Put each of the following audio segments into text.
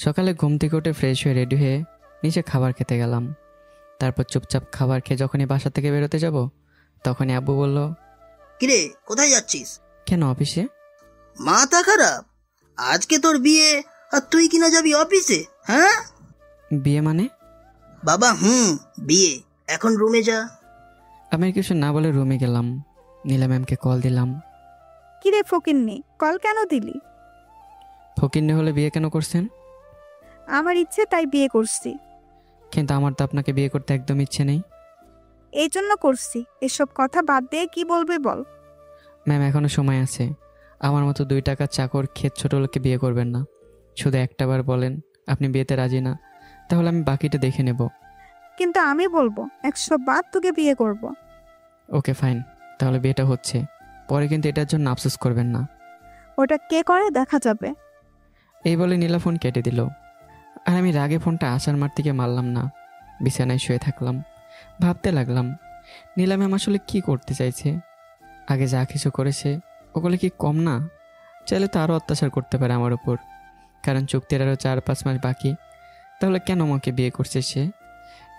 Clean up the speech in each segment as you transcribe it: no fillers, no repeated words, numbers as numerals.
সকালে ঘুম থেকে উঠে ফ্রেশ হয়ে রেডি হয়ে নিচে খাবার খেতে গেলাম। তারপর চুপচাপ খাবার খেয়ে যখনই বাসা থেকে বেরোতে যাব তখনই আব্বু বলল, কিরে কোথায় যাচ্ছিস? কেন অফিসে? মাথা খারাপ? আজকে তোর বিয়ে আর তুই কিনা যাবি অফিসে? হ্যাঁ বিয়ে মানে? বাবা বিয়ে। এখন রুমে যা। আমি আর কিছু না বলে রুমে গেলাম। নীলা ম্যামকে কল দিলাম। কিরে ফকিন্নি, কল কেন দিলি? ফকিন্নি হলে বিয়ে কেন করছেন? আমার ইচ্ছে তাই বিয়ে করছি। কিন্তু আমার তো আপনাকে বিয়ে করতে একদম ইচ্ছে নেই। এই জন্য করছি। এসব কথা বাদ দিয়ে কি বলবে বল। ম্যাম এখনো সময় আছে। আমার মতো 2 টাকার চাকর ক্ষেত ছোট লোককে বিয়ে করবেন না। শুধু একটাবার বলেন আপনি বিয়েতে রাজি না, তাহলে আমি বাকিটা দেখে নেব। কিন্তু আমি বলবো 100 বার তোকে বিয়ে করব। ওকে ফাইন, তাহলে বিয়েটা হচ্ছে। পরে কিন্তু এটার জন্য আফসোস করবেন না। ওটা কে করে দেখা যাবে। এই বলে নীলা ফোন কেটে দিল। আর আমি রাগে ফোনটা আসার মার থেকে মারলাম না। বিছানায় শুয়ে থাকলাম, ভাবতে লাগলাম নীলা ম্যাম আসলে কী করতে চাইছে। আগে যা কিছু করেছে ওগুলো কি কম না? চাইলে তো আরও অত্যাচার করতে পারে আমার উপর, কারণ চুক্তির আরও 4-5 মাস বাকি। তাহলে কেন আমাকে বিয়ে করছে সে?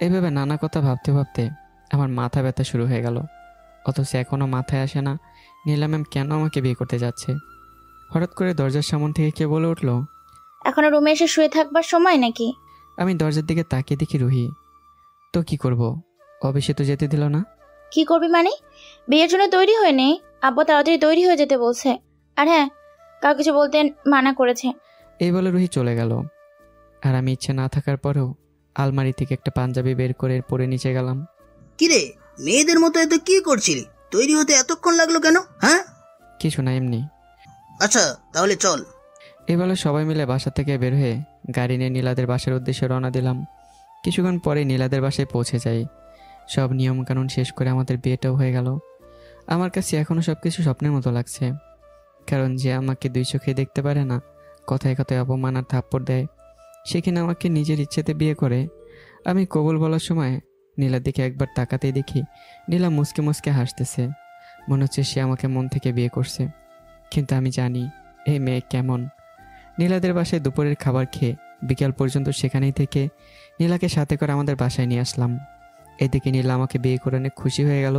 এইভাবে নানা কথা ভাবতে ভাবতে আমার মাথা ব্যথা শুরু হয়ে গেল। অথচ এখনও মাথায় আসে না নীলা ম্যাম কেন আমাকে বিয়ে করতে যাচ্ছে। হঠাৎ করে দরজার সামন থেকে কে বলে উঠল, এখনো রুমে এসে শুয়ে থাকবার সময় নাকি? আমি দরজার দিকে তাকিয়ে দেখি রুহি। তো কি করব, অফিসে তো যেতে দিল না। কি করবি মানে? বিয়ের জন্য তৈরি হয়ে নে। আব্বু তাড়াতাড়ি তৈরি হয়ে যেতে বলছে। আর হ্যাঁ, কাউ কিছু বলতে মানা করেছে। এই বলে রুহি চলে গেল। আর আমি ইচ্ছে না থাকার পরেও আলমারি থেকে একটা পাঞ্জাবি বের করে পরে নিচে গেলাম। কিরে মেয়েদের মতো এত কি করছিলি? তৈরি হতে এতক্ষণ লাগলো কেন? হ্যাঁ কিছু না, এমনি। আচ্ছা তাহলে চল। এই বলে সবাই মিলে বাসা থেকে বের হয়ে গাড়ি নিয়ে নীলাদের বাসার উদ্দেশ্যে রওনা দিলাম। কিছুক্ষণ পরে নীলাদের বাসায় পৌঁছে যাই। সব নিয়মকানুন শেষ করে আমাদের বিয়েটাও হয়ে গেল। আমার কাছে এখনও সব কিছু স্বপ্নের মতো লাগছে, কারণ যে আমাকে 2 চোখে দেখতে পারে না, কথায় কথায় অপমান আর থাপ্পড় দেয়, সেখানে আমাকে নিজের ইচ্ছেতে বিয়ে করে। আমি কবুল বলার সময় নীলার দিকে একবার তাকাতেই দেখি নীলা মুসকে মুসকে হাসতেছে। মনে হচ্ছে সে আমাকে মন থেকে বিয়ে করছে। কিন্তু আমি জানি এই মেয়ে কেমন। নীলাদের বাসায় দুপুরের খাবার খেয়ে বিকেল পর্যন্ত সেখানেই থেকে নীলাকে সাথে করে আমাদের বাসায় নিয়ে আসলাম। এদিকে নীলা আমাকে বিয়ে করে অনেক খুশি হয়ে গেল,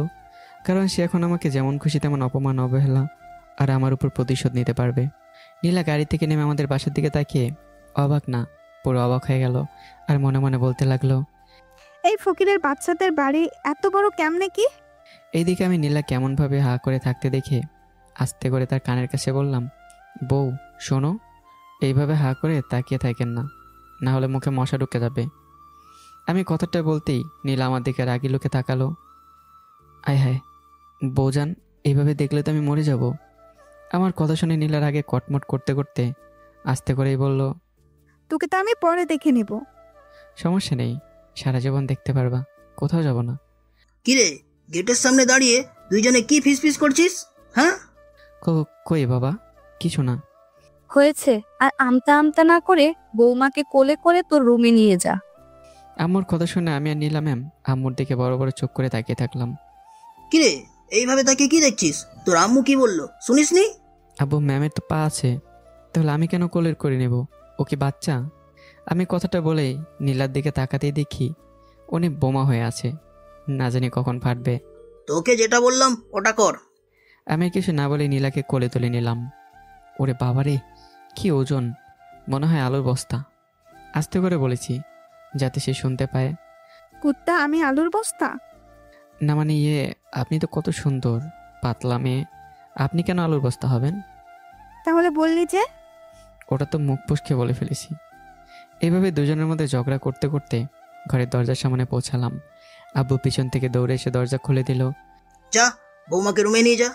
কারণ সে এখন আমাকে যেমন খুশি তেমন অপমান অবহেলা আর আমার উপর প্রতিশোধ নিতে পারবে। নীলা গাড়ি থেকে নেমে আমাদের বাসার দিকে তাকিয়ে অবাক না পুরো অবাক হয়ে গেল, আর মনে মনে বলতে লাগলো, এই ফকিরের বাচ্চাদের বাড়ি এত বড় কেমনে কি? এইদিকে আমি নীলা কেমনভাবে হা করে থাকতে দেখে আস্তে করে তার কানের কাছে বললাম, বউ শোনো, এইভাবে হা করে তাকিয়ে থাকেন না, না হলে মুখে মশা ঢুকে যাবে। আমি কথাটা বলতেই নীলা আমার দিকে রাগি লোকে তাকালো। আয় হায়, বউজান এইভাবে দেখলে তো আমি মরে যাব। আমার কথা শুনে নীলার আগে কটমট করতে করতে আস্তে করেই বলল, তোকে তো আমি পরে দেখে নিব। সমস্যা নেই, সারা জীবন দেখতে পারবা, কোথাও যাব না। কিরে গেটের সামনে দাঁড়িয়ে দুইজনে কি ফিসফিস করছিস? হ্যাঁ কই বাবা, কিছু না। হয়েছে, আর আমতা আমতা না করে বৌমাকে কোলে করে তোর রুমে নিয়ে যা। আম্মুর কথা শুনে আমি আর নীলা ম্যাম আম্মুর দিকে বড় বড় চোখ করে তাকিয়ে থাকলাম। কিরে এইভাবে তাকে কি দেখছিস? তোর আম্মু কি বললো শুনিসনি? আব্বু ম্যামের তো পা আছে, তাহলে আমি কেন কোলের করে নেব? ও কি বাচ্চা? আমি কথাটা বলেই নীলার দিকে তাকাতেই দেখি উনি বোমা হয়ে আছে, না জানি কখন ফাটবে। তোকে যেটা বললাম ওটা কর। আমি কিছু না বলে নীলাকে কোলে তুলে নিলাম। ওরে বাবারে, কি ওজন, মনে হয় আলুর বস্তা। আস্তে করে বলেছি যাতে সে শুনতে পায়। কুত্তা আমি আলুর বস্তা? না মানে আপনি তো কত সুন্দর পাতলা মেয়ে, আপনি কেন আলুর বস্তা হবেন? তাহলে বললি যে? ওটা তো মুখ পুষকে বলে ফেলেছি। এইভাবে দুজনের মধ্যে ঝগড়া করতে করতে ঘরের দরজার সামনে পৌঁছালাম। আব্বু পিছন থেকে দৌড়ে এসে দরজা খুলে দিল। যা বৌমাকে রুমে নিয়ে যা।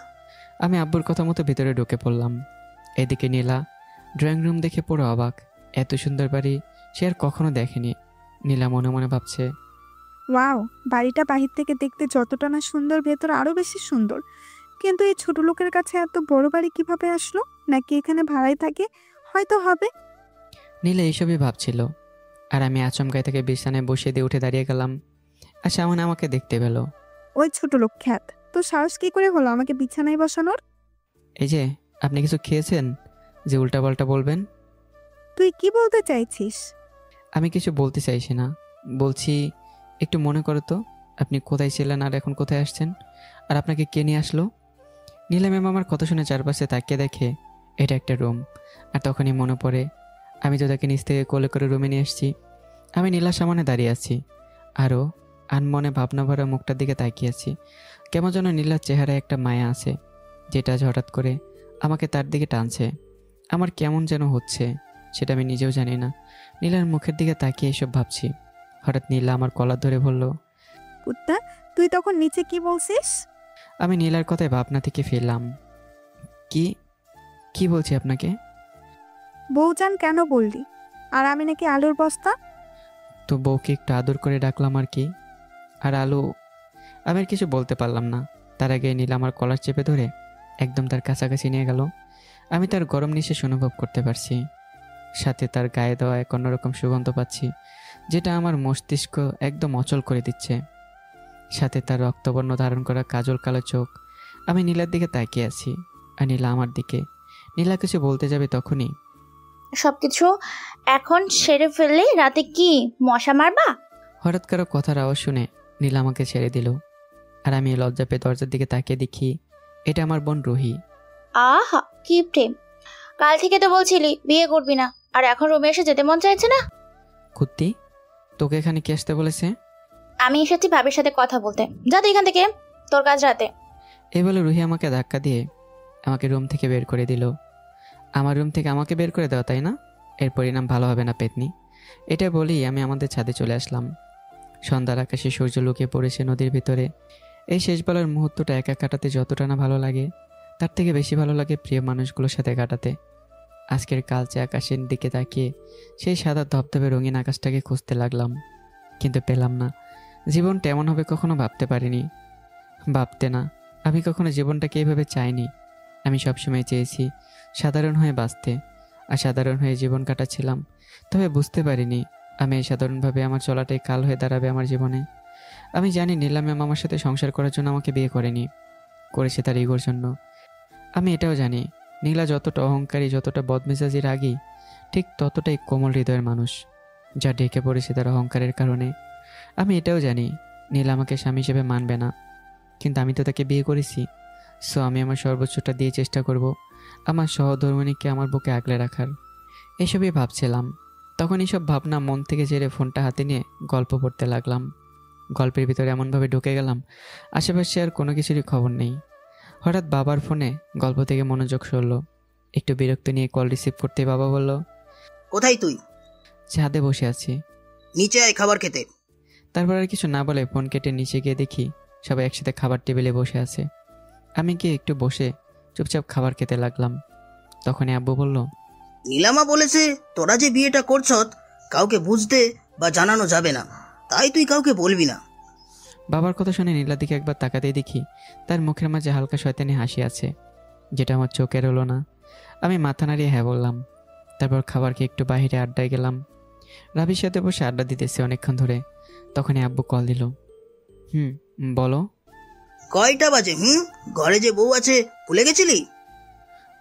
আমি আব্বুর কথা মতো ভিতরে ঢুকে পড়লাম। এদিকে নীলা ড্রয়িং রুম দেখে পুরো অবাক। এত সুন্দর বাড়ি সে আর কখনো দেখেনি। নীলা মনে মনে ভাবছে, ওয়াও, বাড়িটা বাহির থেকে দেখতে যতটা না সুন্দর, ভেতর আরো বেশি সুন্দর। কিন্তু এই ছোট লোকের কাছে এত বড় বাড়ি কিভাবে আসলো? নাকি এখানে ভাড়াই থাকে? হয়তো হবে। নীলা এইসবই ভাবছিল। আর আমি আচমকায় থেকে বিছানায় বসিয়ে দিয়ে উঠে দাঁড়িয়ে গেলাম। আর সামনে আমাকে দেখতে পেল। ওই ছোট লোক খ্যাত, তো সাহস কি করে হলো আমাকে বিছানায় বসানোর? এই যে, আপনি কিছু খেয়েছেন যে উল্টাপাল্টা বলবেন? তুই তুই কি বলতে চাইছিস? আমি কিছু বলতে চাইছি না, বলছি একটু মনে করো তো, আপনি কোথায় ছিলেন আর এখন কোথায় আসছেন, আর আপনাকে কে নিয়ে আসলো? নীলা ম্যাম আমার কথা শুনে চারপাশে তাকিয়ে দেখে এটা একটা রুম, আর তখনই মনে পড়ে আমি তো তাকে নিচ থেকে কোলে করে রুমে নিয়ে এসেছি। আমি নীলার সামনে দাঁড়িয়ে আছি, আরও আনমনে ভাবনা ভরা মুখটার দিকে তাকিয়ে আছি। কেমন যেন নীলার চেহারায় একটা মায়া আছে, যেটা আজ হঠাৎ করে আমাকে তার দিকে টানছে। আমার কেমন যেন হচ্ছে, সেটা আমি নিজেও জানি না। নীলার মুখের দিকে তাকিয়ে এসব ভাবছি, হঠাৎ নীলা আমার কলার ধরে বলল। কুত্তা, তুই তখন নিচে কি বলছিস? আমি নীলার কথায় ভাবনা থেকে ফিরলাম। কি কি বলছি আপনাকে? বউজান কেন বললি? আর আমি নাকি আলুর বস্তা? তো বউকে একটু আদর করে ডাকলাম আর কি। আর আলু, আমি আর কিছু বলতে পারলাম না। তার আগে নীলা আমার কলার চেপে ধরে একদম তার কাছাকাছি নিয়ে গেল। আমি তার গরম নিঃশ্বাস অনুভব করতে পারছি, সাথে তার গায়ে দেওয়া এক অন্যরকম সুগন্ধ পাচ্ছি, যেটা আমার মস্তিষ্ক একদম অচল করে দিচ্ছে। সাথে তার রক্তবর্ণ ধারণ করা কাজল কালো চোখ। আমি নীলার দিকে তাকিয়ে আছি, আর নীলা আমার দিকে। নীলা কিছু বলতে যাবে তখনই সবকিছু এখন সেরে ফেললে রাতে কি মশা মারবা? হঠাৎ কারো কথার আওয়াজ শুনে নীলা আমাকে ছেড়ে দিল, আর আমি লজ্জা পেয়ে দরজার দিকে তাকিয়ে দেখি এটা আমার বোন রুহি। আহা, কি প্রেম! কাল থেকে তো বলছিলি বিয়ে করবি না, আর এখন রুমে এসে যেতে মন চাইছে না? কুত্তি, তোকে এখানে কে আসতে বলেছে? আমি এসেছি ভাবির সাথে কথা বলতে, যা তুই এখান থেকে, তোর কাজ রাতে। এই বলে রুহি আমাকে ধাক্কা দিয়ে আমাকে রুম থেকে বের করে দিল। আমার রুম থেকে আমাকে বের করে দেওয়া, তাই না? এর পরিণাম ভালো হবে না পেতনি। এটা বলেই আমি আমাদের ছাদে চলে আসলাম। সন্ধ্যার আকাশে সূর্য লুকিয়ে পড়েছে নদীর ভিতরে। এই শেষবেলার মুহূর্তটা একা কাটাতে যতটা না ভালো লাগে, তার থেকে বেশি ভালো লাগে প্রিয় মানুষগুলোর সাথে কাটাতে। আজকের কালচে আকাশের দিকে তাকিয়ে সেই সাদা ধবধবে রঙিন আকাশটাকে খুঁজতে লাগলাম, কিন্তু পেলাম না। জীবনটা এমন হবে কখনো ভাবতে পারিনি। ভাবতে না, আমি কখনো জীবনটাকে এইভাবে চাইনি। আমি সবসময় চেয়েছি সাধারণ হয়ে বাঁচতে, আর সাধারণ হয়ে জীবন কাটাচ্ছিলাম। তবে বুঝতে পারিনি আমি এই সাধারণভাবে আমার চলাটাই কাল হয়ে দাঁড়াবে আমার জীবনে। আমি জানি নীলা ম্যাম আমার সাথে সংসার করার জন্য আমাকে বিয়ে করেনি, করেছে তার ইগোর জন্য। আমি এটাও জানি নীলা যতটা অহংকারী, যতটা বদমেজাজি রাগী, ঠিক ততটাই কোমল হৃদয়ের মানুষ, যা ঢেকে পড়েছে তার অহংকারের কারণে। আমি এটাও জানি নীলা আমাকে স্বামী হিসেবে মানবে না, কিন্তু আমি তো তাকে বিয়ে করেছি। সো আমি আমার সর্বোচ্চটা দিয়ে চেষ্টা করব আমার সহধর্মিণীকে আমার বুকে আগলে রাখার। এসবই ভাবছিলাম, তখন এইসব ভাবনা মন থেকে ঝেড়ে ফোনটা হাতে নিয়ে গল্প পড়তে লাগলাম। গল্পের ভিতরে এমনভাবে ঢুকে গেলাম আশেপাশে আর কোনো কিছুরই খবর নেই। হঠাৎ বাবার ফোনে গল্প থেকে মনোযোগ সরল। একটু বিরক্ত নিয়ে কল রিসিভ করতে বাবা বলল, কোথায় তুই? ছাদে বসে আছি। নিচে আয় খাবার খেতে। তারপর আর কিছু না বলে ফোন কেটে নিচে গিয়ে দেখি সবাই একসাথে খাবার টেবিলে বসে আছে। আমি গিয়ে একটু বসে চুপচাপ খাবার খেতে লাগলাম। তখনই আব্বু বলল, নীলামা বলেছে তোরা যে বিয়েটা করছত কাউকে বুঝতে বা জানানো যাবে না, তাই তুই কাউকে বলবি না। বাবার কথা শুনে নীলার দিকে একবার তাকাতেই দেখি তার মুখের মাঝে হালকা শয়তানি হাসি আছে, যেটা আমার চোখের হলো না। আমি মাথা নাড়িয়ে হ্যাঁ বললাম। তারপর খাবার খেয়ে একটু বাইরে আড্ডায় গেলাম। রাবির সাথে বসে আড্ডা দিতেছে অনেকক্ষণ ধরে। তখনই আব্বু কল দিল। বলো। কয়টা বাজে? ঘরে যে বউ আছে ভুলে গেছিলি?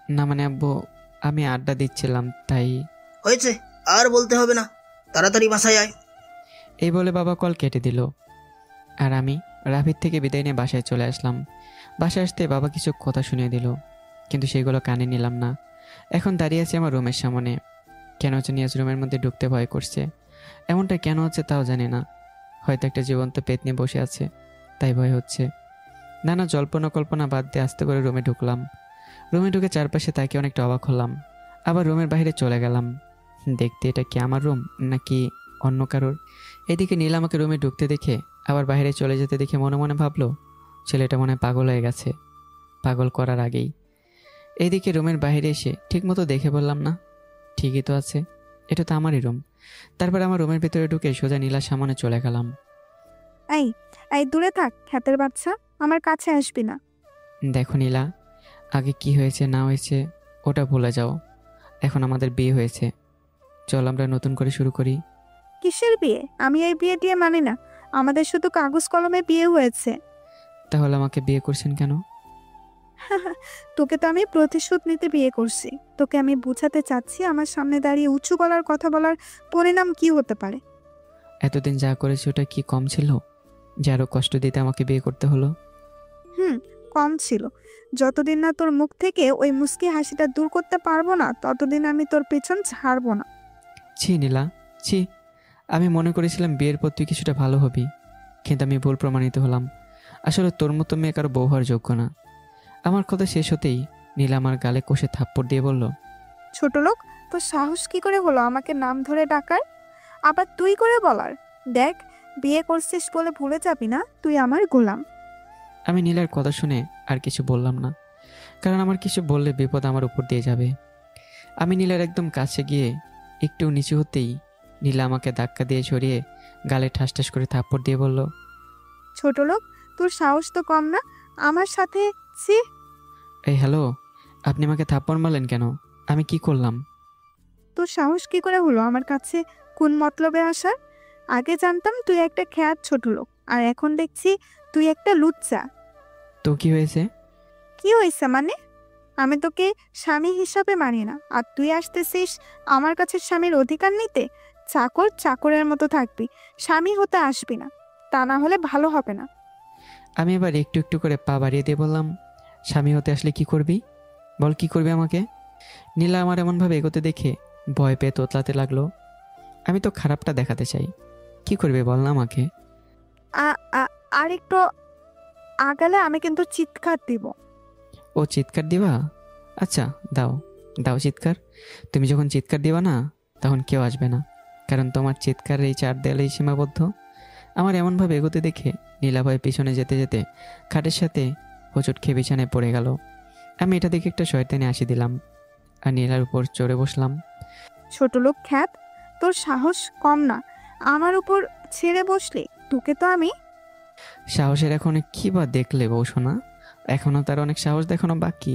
না মানে আব্বু, আমি আড্ডা দিচ্ছিলাম তাই। হয়েছে, আর বলতে হবে না, তাড়াতাড়ি বাসায় আয়। এই বলে বাবা কল কেটে দিল, আর আমি রাফির থেকে বিদায় নিয়ে বাসায় চলে আসলাম। বাসায় আসতে বাবা কিছু কথা শুনিয়ে দিল, কিন্তু সেগুলো কানে নিলাম না। এখন দাঁড়িয়ে আছি আমার রুমের সামনে। কেন জানি আজ রুমের মধ্যে ঢুকতে ভয় করছে। এমনটা কেন হচ্ছে তাও জানি না। হয়তো একটা জীবন্ত পেতনি বসে আছে, তাই ভয় হচ্ছে। নানা জল্পনা কল্পনা বাদ দিয়ে আস্তে করে রুমে ঢুকলাম। রুমে ঢুকে চারপাশে তাকে অনেকটা অবাক হলাম। আবার রুমের বাইরে চলে গেলাম দেখতে এটা কি আমার রুম নাকি অন্য কারোর। এদিকে নীল আমাকে রুমে ঢুকতে দেখে আবার বাইরে চলে যেতে দেখে মনে মনে ভাবলো ছেলেটা মনে হয় পাগল হয়ে গেছে, পাগল করার আগেই। এইদিকে রুমের বাইরে এসে ঠিকমতো দেখে বললাম না, ঠিকই তো আছে, এটা তো আমারই রুম। তারপর আমার রুমের ভিতরে ঢুকে সোজা নীলার সামনে চলে গেলাম। এই এই দূরে থাক খ্যাতের বাচ্চা, আমার কাছে আসবি না। দেখো নীলা, আগে কি হয়েছে না হয়েছে ওটা ভুলে যাও। এখন আমাদের বিয়ে হয়েছে, চল আমরা নতুন করে শুরু করি। কিসের বিয়ে? আমি এই বিয়ে টিয়ে মানি না। আমাদের শুধু কাগজ কলমে বিয়ে হয়েছে। তাহলে আমাকে বিয়ে করছেন কেন? তোকে তো আমি প্রতিশোধ নিতে বিয়ে করছি। তোকে আমি বুঝাতে চাচ্ছি আমার সামনে দাঁড়িয়ে উঁচু গলার কথা বলার পরিণাম কি হতে পারে। এতদিন যা করেছি ওটা কি কম ছিল যে আরও কষ্ট দিতে আমাকে বিয়ে করতে হলো? কম ছিল। যতদিন না তোর মুখ থেকে ওই মুচকি হাসিটা দূর করতে পারবো না, ততদিন আমি তোর পেছন ছাড়বো না। ছি নীলা, ছি। আমি মনে করেছিলাম বিয়ের পর তুই কিছুটা ভালো হবি, কিন্তু আমি ভুল প্রমাণিত হলাম। আসলে তোর মতো মেয়ে কারো বউ হওয়ার যোগ্য না। আমার কথা শেষ হতেই নীলা আমার গালে কষে থাপ্পড় দিয়ে বলল, ছোট লোক, তোর সাহস কি করে হলো আমাকে নাম ধরে ডাকার, আবার তুই করে বলার? দেখ, বিয়ে করছিস বলে ভুলে যাবি না তুই আমার গোলাম। আমি নীলার কথা শুনে আর কিছু বললাম না, কারণ আমার কিছু বললে বিপদ আমার উপর দিয়ে যাবে। আমি নীলার একদম কাছে গিয়ে একটু নিচু হতেই নীলা আমাকে ধাক্কা দিয়ে সরিয়ে গালে ঠাস ঠাস করে থাপ্পড় দিয়ে বলল, ছোট লোক, তোর সাহস তো কম না আমার সাথে। ছি। এই হ্যালো, আপনি আমাকে থাপ্পড় মারলেন কেন? আমি কি করলাম? তোর সাহস কি করে হলো আমার কাছে কোন মতলবে আসার? আগে জানতাম তুই একটা খ্যাত ছোট লোক, আর এখন দেখছি তুই একটা লুচ্চা। তো কি হয়েছে? কি হয়েছে মানে? আমি তোকে স্বামী হিসাবে মানি না, আর তুই আসতেছিস আমার কাছে স্বামীর অধিকার নিতে। চাকর চাকরের মতো থাকবি, স্বামী হতে আসবি না, তা না হলে ভালো হবে না। আমি এবার একটু একটু করে পা বাড়িয়ে দিয়ে বললাম, স্বামী হতে আসলে কি করবি? বল, কি করবি আমাকে? নীলা আমার এমনভাবে এগোতে দেখে ভয় পেয়ে তোতলাতে লাগলো। আমি তো খারাপটা দেখাতে চাই, কি করবে বল না আমাকে? আর একটু আগালে আমি কিন্তু চিৎকার দিব। ও চিৎকার দিবা? আচ্ছা, দাও দাও চিৎকার। তুমি যখন চিৎকার দিবা না, তখন কেউ আসবে না, কারণ তোমার চিৎকার এই চার দেয়ালেই সীমাবদ্ধ। আমার এমনভাবে এগোতে দেখে নীলাভয় পিছনে যেতে যেতে খাটের সাথে হোঁচট খেয়ে বিছানায় পড়ে গেল। আমি এটা দেখে একটা শয়তানি হাসি দিলাম আর নীলার উপর চড়ে বসলাম। ছোট লোক খ্যাত, তোর সাহস কম না আমার উপর ছেড়ে বসলে? তোকে তো আমি। সাহসের এখন কি বা দেখলে বউ শোনা? এখনও তার অনেক সাহস দেখানো বাকি।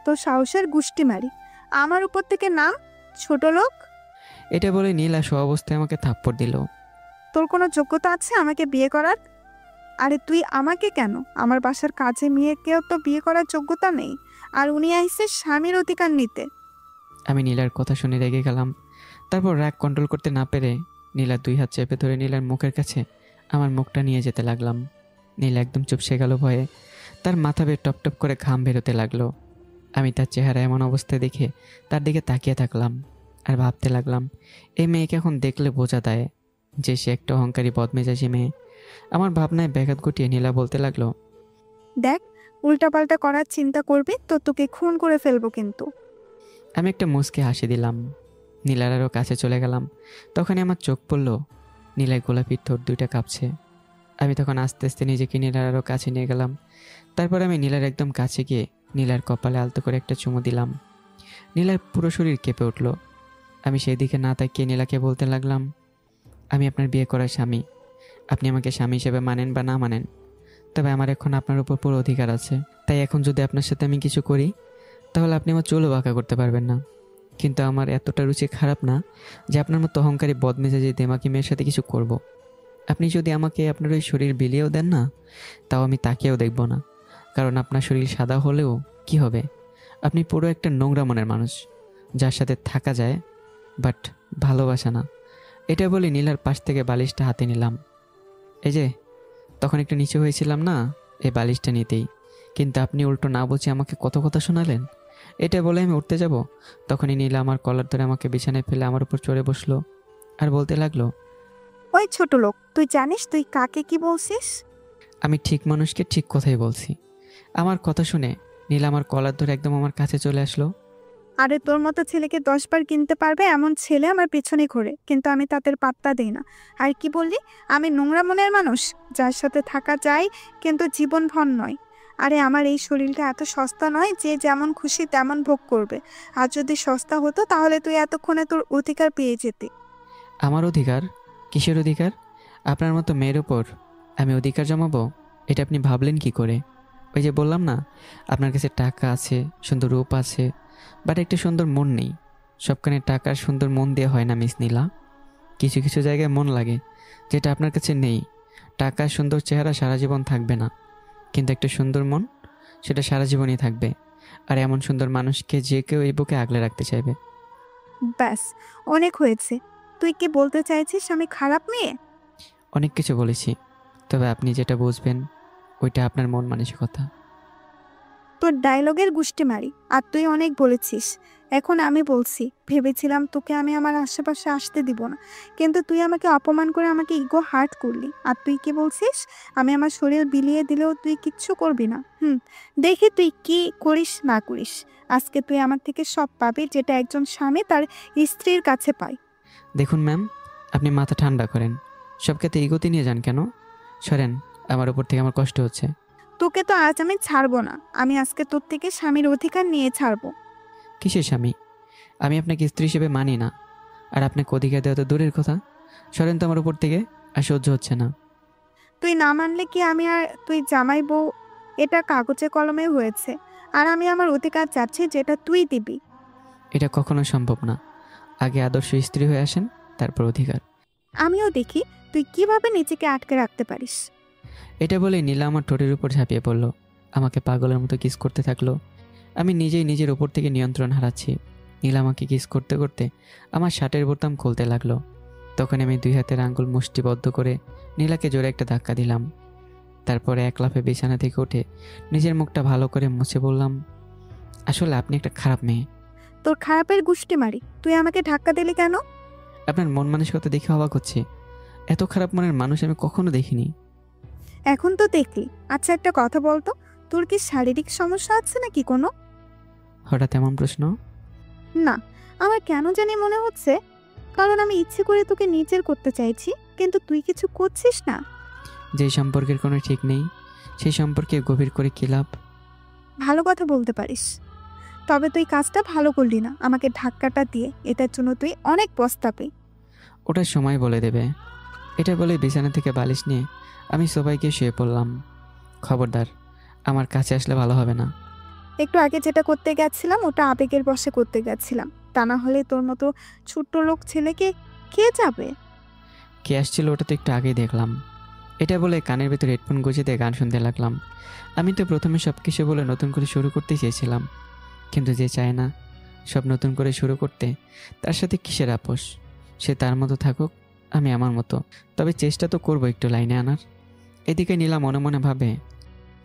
তোর সাহসের গুষ্টি মারি, আমার উপর থেকে নাম, ছোট লোক। এটা বলে নীলা সব অবস্থায় আমাকে থাপ্পড় দিল। তোর কোনো যোগ্যতা আছে আমাকে বিয়ে করার? আরে তুই আমাকে কেন, আমার বাসার কাজে মেয়েকেও তো বিয়ে করার যোগ্যতা নেই, আর উনি আইসে স্বামীর অধিকার নিতে। আমি নীলার কথা শুনে রেগে গেলাম। তারপর রাগ কন্ট্রোল করতে না পেরে নীলার দুই হাত চেপে ধরে নীলার মুখের কাছে আমার মুখটা নিয়ে যেতে লাগলাম। নীলা একদম চুপসে গেল ভয়ে। তার মাথা বেয়ে টপ টপ করে ঘাম বেরোতে লাগলো। আমি তার চেহারা এমন অবস্থায় দেখে তার দিকে তাকিয়ে থাকলাম আর ভাবতে লাগলাম, এই মেয়েকে এখন দেখলে বোঝা দেয় যে সে একটা অহংকারী বদমেজাজি মেয়ে। আমার ভাবনায় ব্যাঘাত ঘটিয়ে নীলা বলতে লাগলো, দেখ, উল্টাপাল্টা করার চিন্তা করবি তো তোকে খুন করে ফেলবো কিন্তু। আমি একটা মুচকে হাসি দিলাম। নীলার আরও কাছে চলে গেলাম। তখনই আমার চোখ পড়ল নীলার গোলাপি ঠোঁট দুইটা কাঁপছে। আমি তখন আস্তে আস্তে নিজেকে নীলার আরও কাছে নিয়ে গেলাম। তারপর আমি নীলার একদম কাছে গিয়ে নীলার কপালে আলতো করে একটা চুমু দিলাম। নীলার পুরো শরীর কেঁপে উঠল। আমি সেই দিকে না তাকিয়ে নীলাকে বলতে লাগলাম, আমি আপনার বিয়ে করার স্বামী। আপনি আমাকে স্বামী হিসেবে মানেন বা না মানেন, তবে আমার এখন আপনার উপর পুরো অধিকার আছে। তাই এখন যদি আপনার সাথে আমি কিছু করি, তাহলে আপনি আমার চুলও বাঁকা করতে পারবেন না। কিন্তু আমার এতটা রুচি খারাপ না যে আপনার মতো অহংকারী বদমেজাজি দেমাকি মেয়ের সাথে কিছু করব। আপনি যদি আমাকে আপনার ওই শরীর বিলিয়েও দেন না, তাও আমি তাকিয়েও দেখব না, কারণ আপনার শরীর সাদা হলেও কি হবে? আপনি পুরো একটা নোংরা মনের মানুষ, যার সাথে থাকা যায় বাট ভালোবাসা না। এটা বলে নীলার পাশ থেকে বালিশটা হাতে নিলাম। এই যে তখন একটু নিচে হয়েছিলাম না এই বালিশটা নিতেই, কিন্তু আপনি উল্টো না বুঝে আমাকে কত কথা শোনালেন। এটা বলে আমি উঠতে যাব, তখনই নীলা আমার কলার ধরে আমাকে বিছানায় ফেলে আমার উপর চড়ে বসলো আর বলতে লাগলো, ওই ছোট লোক, তুই জানিস তুই কাকে কি বলছিস? আমি ঠিক মানুষকে ঠিক কথাই বলছি। আমার কথা শুনে নীলা আমার কলার ধরে একদম আমার কাছে চলে আসলো। আরে তোর মতো ছেলেকে 10 বার কিনতে পারবে এমন ছেলে আমার পেছনে ঘোরে, কিন্তু আমি তাদের পাত্তা দিই না। আর কি বললি? আমি নোংরা মনের মানুষ যার সাথে থাকা যায় কিন্তু জীবনভর নয়। আরে আমার এই শরীরটা এত সস্তা নয় যে যেমন খুশি তেমন ভোগ করবে। আর যদি সস্তা হতো তাহলে তুই এতক্ষণে তোর অধিকার পেয়ে যেতি। আমার অধিকার? কিসের অধিকার? আপনার মতো মেয়ের ওপর আমি অধিকার জমাবো? এটা আপনি ভাবলেন কি করে? ওই যে বললাম না, আপনার কাছে টাকা আছে, সুন্দর রূপ আছে, বাট একটা সুন্দর মন নেই। সবখানে টাকার সুন্দর মন দিয়ে হয় না মিস নীলা। কিছু কিছু জায়গায় মন লাগে, যেটা আপনার কাছে নেই। টাকার সুন্দর চেহারা সারা জীবন থাকবে না, কিন্তু একটা সুন্দর মন সেটা সারা জীবনই থাকবে। আর এমন সুন্দর মানুষকে যে কেউ এই বুকে আগলে রাখতে চাইবে। ব্যাস, অনেক হয়েছে। তুই কি বলতে চাইছিস আমি খারাপ মেয়ে? অনেক কিছু বলেছি, তবে আপনি যেটা বুঝবেন ওইটা আপনার মন মানসিকতা। তোর ডায়লগের গুষ্টি মারি। আর তুই অনেক বলেছিস। এখন আমি বলছি, ভেবেছিলাম তোকে আমি আমার আশেপাশে আসতে দিব না, কিন্তু তুই আমাকে অপমান করে আমাকে ইগো হার্ট করলি। আর তুই কি বলছিস, আমি আমার শরীর বিলিয়ে দিলেও তুই কিচ্ছু করবি না। দেখি তুই কি করিস না করিস। আজকে তুই আমার থেকে সব পাবি, যেটা একজন স্বামী তার স্ত্রীর কাছে পায়। দেখুন ম্যাম, আপনি মাথা ঠান্ডা করেন। সব ক্ষেত্রে ইগোতে নিয়ে যান কেন? সরেন, আমার উপর থেকে আমার কষ্ট হচ্ছে। তোকে তো আজ আমি ছাড়বো না। আমি আজকে তোর থেকে স্বামীর অধিকার নিয়ে ছাড়বো। কিসের স্বামী? আমি আপনাকে স্ত্রী হিসেবে মানি না। আর আপনাকে অধিকার দেওয়া তো দূরের কথা। সরেন তো আমার উপর থেকে, আর সহ্য হচ্ছে না। তুই না মানলে কি আমি আর তুই জামাই বউ? এটা কাগজে কলমে হয়েছে। আর আমি আমার অধিকার চাচ্ছি, যেটা তুই দিবি। এটা কখনো সম্ভব না। আগে আদর্শ স্ত্রী হয়ে আসেন, তারপর অধিকার। আমিও দেখি তুই কিভাবে নিজেকে আটকে রাখতে পারিস। এটা বলে নীলা আমার ঠোঁটের উপর ঝাঁপিয়ে পড়ল, আমাকে পাগলের মতো কিস করতে থাকলো। আমি নিজেই নিজের উপর থেকে নিয়ন্ত্রণ হারাচ্ছি। নীলা আমাকে কিস করতে করতে আমার শার্টের বোতাম খুলতে লাগলো। তখন আমি দুই হাতের আঙ্গুল মুষ্টিবদ্ধ করে নীলাকে জোরে একটা ধাক্কা দিলাম। তারপরে এক লাফে বিছানা থেকে উঠে নিজের মুখটা ভালো করে মুছে বললাম, আসলে আপনি একটা খারাপ মেয়ে। তোর খারাপের গুষ্টি মারি। তুই আমাকে ধাক্কা দিলি কেন? আপনার মন মানসিকতা দেখে অবাক হচ্ছে। এত খারাপ মনের মানুষ আমি কখনো দেখিনি। এখন তো দেখলি। আচ্ছা, একটা কথা বলতো, তোর কি শারীরিক সমস্যা আছে নাকি কোনো? হঠাৎ এমন প্রশ্ন? না, আমার কেন জানি মনে হচ্ছে, কারণ আমি ইচ্ছে করে তোকে নিজের করতে চাইছি, কিন্তু তুই কিছু করছিস না। যেই সম্পর্কের কোনো ঠিক নেই, সেই সম্পর্কে গভীর করে কী লাভ? ভালো কথা বলতে পারিস। তবে তুই কাজটা ভালো করলি না আমাকে ধাক্কাটা দিয়ে। এটার জন্য তুই অনেক পস্তাবি। ওটা সময় বলে দেবে। এটা বলে বিছানা থেকে বালিশ নিয়ে আমি সবাই গিয়ে শুয়ে পড়লাম। খবরদার, আমার কাছে আসলে ভালো হবে না। একটু আগে যেটা করতে গেছিলাম ওটা আবেগের বশে করতে গেছিলাম। তা না হলে তোর মতো ছোট্ট লোক ছেলেকে কে যাবে? কে আসছিল ওটা তো একটু আগেই দেখলাম। এটা বলে কানের ভেতর হেডফোন গুঁজে দিয়ে গান শুনতে লাগলাম। আমি তো প্রথমে সব কিছু বলে নতুন করে শুরু করতে চেয়েছিলাম, কিন্তু যে চায় না সব নতুন করে শুরু করতে, তার সাথে কিসের আপোষ? সে তার মতো থাকুক, আমি আমার মতো। তবে চেষ্টা তো করবো একটু লাইনে আনার। এদিকে নীলা মনে মনে ভাবে,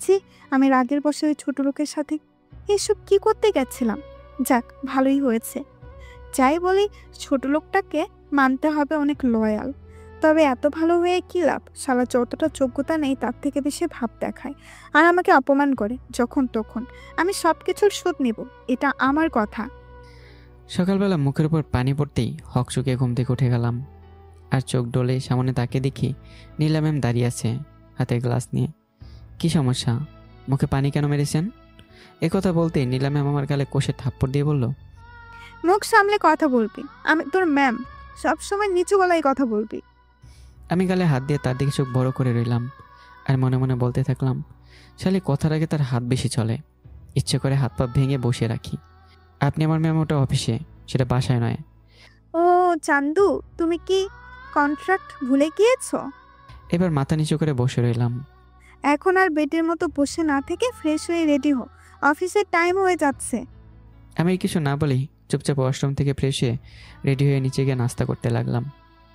ছি, আমি রাগের বশে ওই ছোট লোকের সাথে এসব কি করতে গেছিলাম। যাক, ভালোই হয়েছে। যাই বলি, ছোট লোকটাকে মানতে হবে অনেক লয়াল। তবে এত ভালো হয়ে কি লাভ? শালা যতটা যোগ্যতা নেই তার থেকে বেশি ভাব দেখায়, আর আমাকে অপমান করে যখন তখন। আমি সব কিছুর শোধ নেব, এটা আমার কথা। সকালবেলা মুখের উপর পানি পড়তেই হক চুকে ঘুম থেকে উঠে গেলাম। আর চোখ ডলে সামনে তাকে দেখি নীলা ম্যাম দাঁড়িয়ে আছে হাতে গ্লাস নিয়ে। কি সমস্যা? মুখে পানি কেন মেরেছেন? কথা বলতে নীলা ম্যাম আমার গালে কষে থাপ্পড় দিয়ে বলল, মুখ সামলে কথা বলবি। আমি তোর ম্যাম, সবসময় নিচু গলায় কথা বলবি। আমি গালে হাত দিয়ে তার দিকে চোখ বড় করে রইলাম আর মনে মনে বলতে থাকলাম, শালি কথার আগে তার হাত বেশি চলে। ইচ্ছে করে হাত পা ভেঙে বসে রাখি। আপনি আমার ম্যাম, ওটা অফিসে, সেটা বাসায় নয়। ও চান্দু, তুমি কি কন্ট্রাক্ট ভুলে গিয়েছো? এবার মাথা নিচু করে বসে রইলাম। এখন আর বেডের মতো বসে না থেকে ফ্রেশ হয়ে রেডি হো, অফিসের টাইম হয়ে যাচ্ছে। আমি কিছু না বলেই চুপচাপ ওয়াশরুম থেকে ফ্রেশ হয়ে রেডি হয়ে নিচে গিয়ে নাস্তা করতে লাগলাম।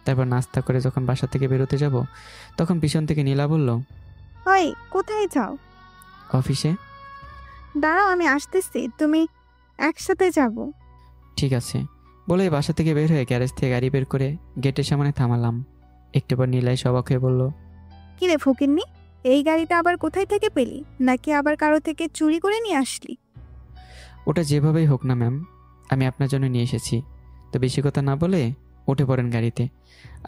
তারপর নাস্তা করে যখন বাসা থেকে বেরোতে যাব, তখন পিছন থেকে নীলা বলল, ওই, কোথায় যাও? অফিসে। দাঁড়াও, আমি আসতেছি, তুমি একসাথে যাব। ঠিক আছে বলে বাসা থেকে বের হয়ে গ্যারেজ থেকে গাড়ি বের করে গেটের সামনে থামালাম। একটু পর নীলাই সবাক হয়ে বলল, কিরে ফকিন্নি, এই গাড়িটা আবার কোথায় থেকে পেলি? নাকি আবার কারো থেকে চুরি করে নিয়ে আসলি? ওটা যেভাবেই হোক না ম্যাম, আমি আপনার জন্য নিয়ে এসেছি। তো বেশি কথা না বলে উঠে পড়েন গাড়িতে।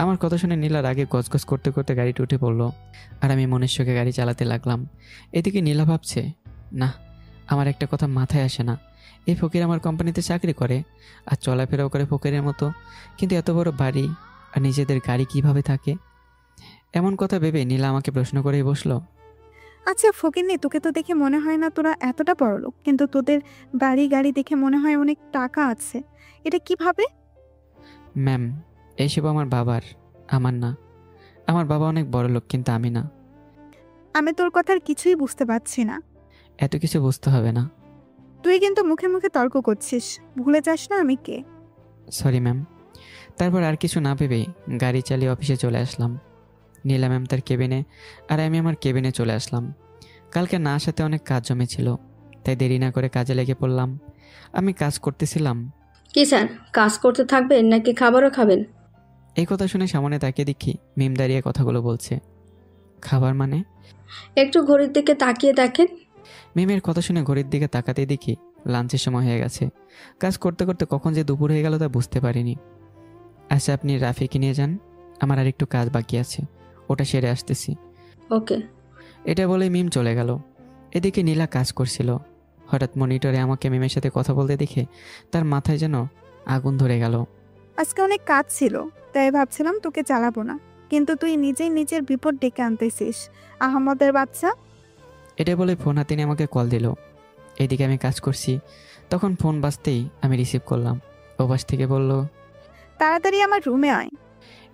আমার কথা শুনে নীলার আগে গজগজ করতে করতে গাড়িতে উঠে পড়লো আর আমি মনের শোকে গাড়ি চালাতে লাগলাম। এদিকে নীলা ভাবছে, না, আমার একটা কথা মাথায় আসে না। এই ফকির আমার কোম্পানিতে চাকরি করে আর চলাফেরাও করে ফকিরের মতো, কিন্তু এত বড় বাড়ি আর নিজেদের গাড়ি কিভাবে থাকে? এমন কথা ভেবে নীলা আমাকে প্রশ্ন করেই বসলো, আচ্ছা ফকিন্নি, তোকে তো দেখে মনে হয় না তোরা এতটা বড়লোক, কিন্তু তোদের বাড়ি গাড়ি দেখে মনে হয় অনেক টাকা আছে। এটা কিভাবে? ম্যাম, এইসব আমার বাবার, আমার না। আমার বাবা অনেক বড় লোক, কিন্তু আমি না। আমি তোর কথার কিছুই বুঝতে পারছি না। এত কিছু বুঝতে হবে না। তুই কিন্তু মুখে মুখে তর্ক করছিস, ভুলে যাস না আমি কে। Sorry ma'am. তারপর আর কিছু না ভেবেই গাড়ি চালিয়ে অফিসে চলে আসলাম। নীলা ম্যাম তার কেবিনে আর আমি আমার কেবিনে চলে আসলাম। কালকে না আসাতে অনেক কাজ জমেছিল, তাই দেরি না করে কাজে লেগে পড়লাম। আমি কাজ করতেছিলাম। কি স্যার, কাজ করতে থাকবেন নাকি খাবারও খাবেন? এই কথা শুনে সামনে তাকিয়ে দেখি মিম দাঁড়িয়ে কথাগুলো বলছে। খাবার মানে? একটু ঘড়ির দিকে তাকিয়ে দেখেন। মিমের কথা শুনে ঘড়ির দিকে তাকাতেই দেখি লাঞ্চের সময় হয়ে গেছে। কাজ করতে করতে কখন যে দুপুর হয়ে গেল তা বুঝতে পারিনি। আচ্ছা, আপনি রাফিকে নিয়ে যান, আমার আর একটু কাজ বাকি আছে, ওটা সেরে আসতেছি। ওকে। এটা বলে মিম চলে গেল। এদিকে নীলা কাজ করছিল। হঠাৎ মনিটরে আমাকে মিমের সাথে কথা বলতে দেখে তার মাথায় যেন আগুন ধরে গেল। আজকে অনেক কাজ ছিল, তাই ভাবছিলাম তোকে চালাবো না, কিন্তু তুই নিজেই নিজের বিপদ ডেকে আনতেছিস, আহমদের বাচ্চা। এটা বলে ফোন হাতে নিয়ে আমাকে কল দিল। এদিকে আমি কাজ করছি, তখন ফোন বাজতেই আমি রিসিভ করলাম। ও পাশ থেকে বলল, তাড়াতাড়ি আমার রুমে আয়।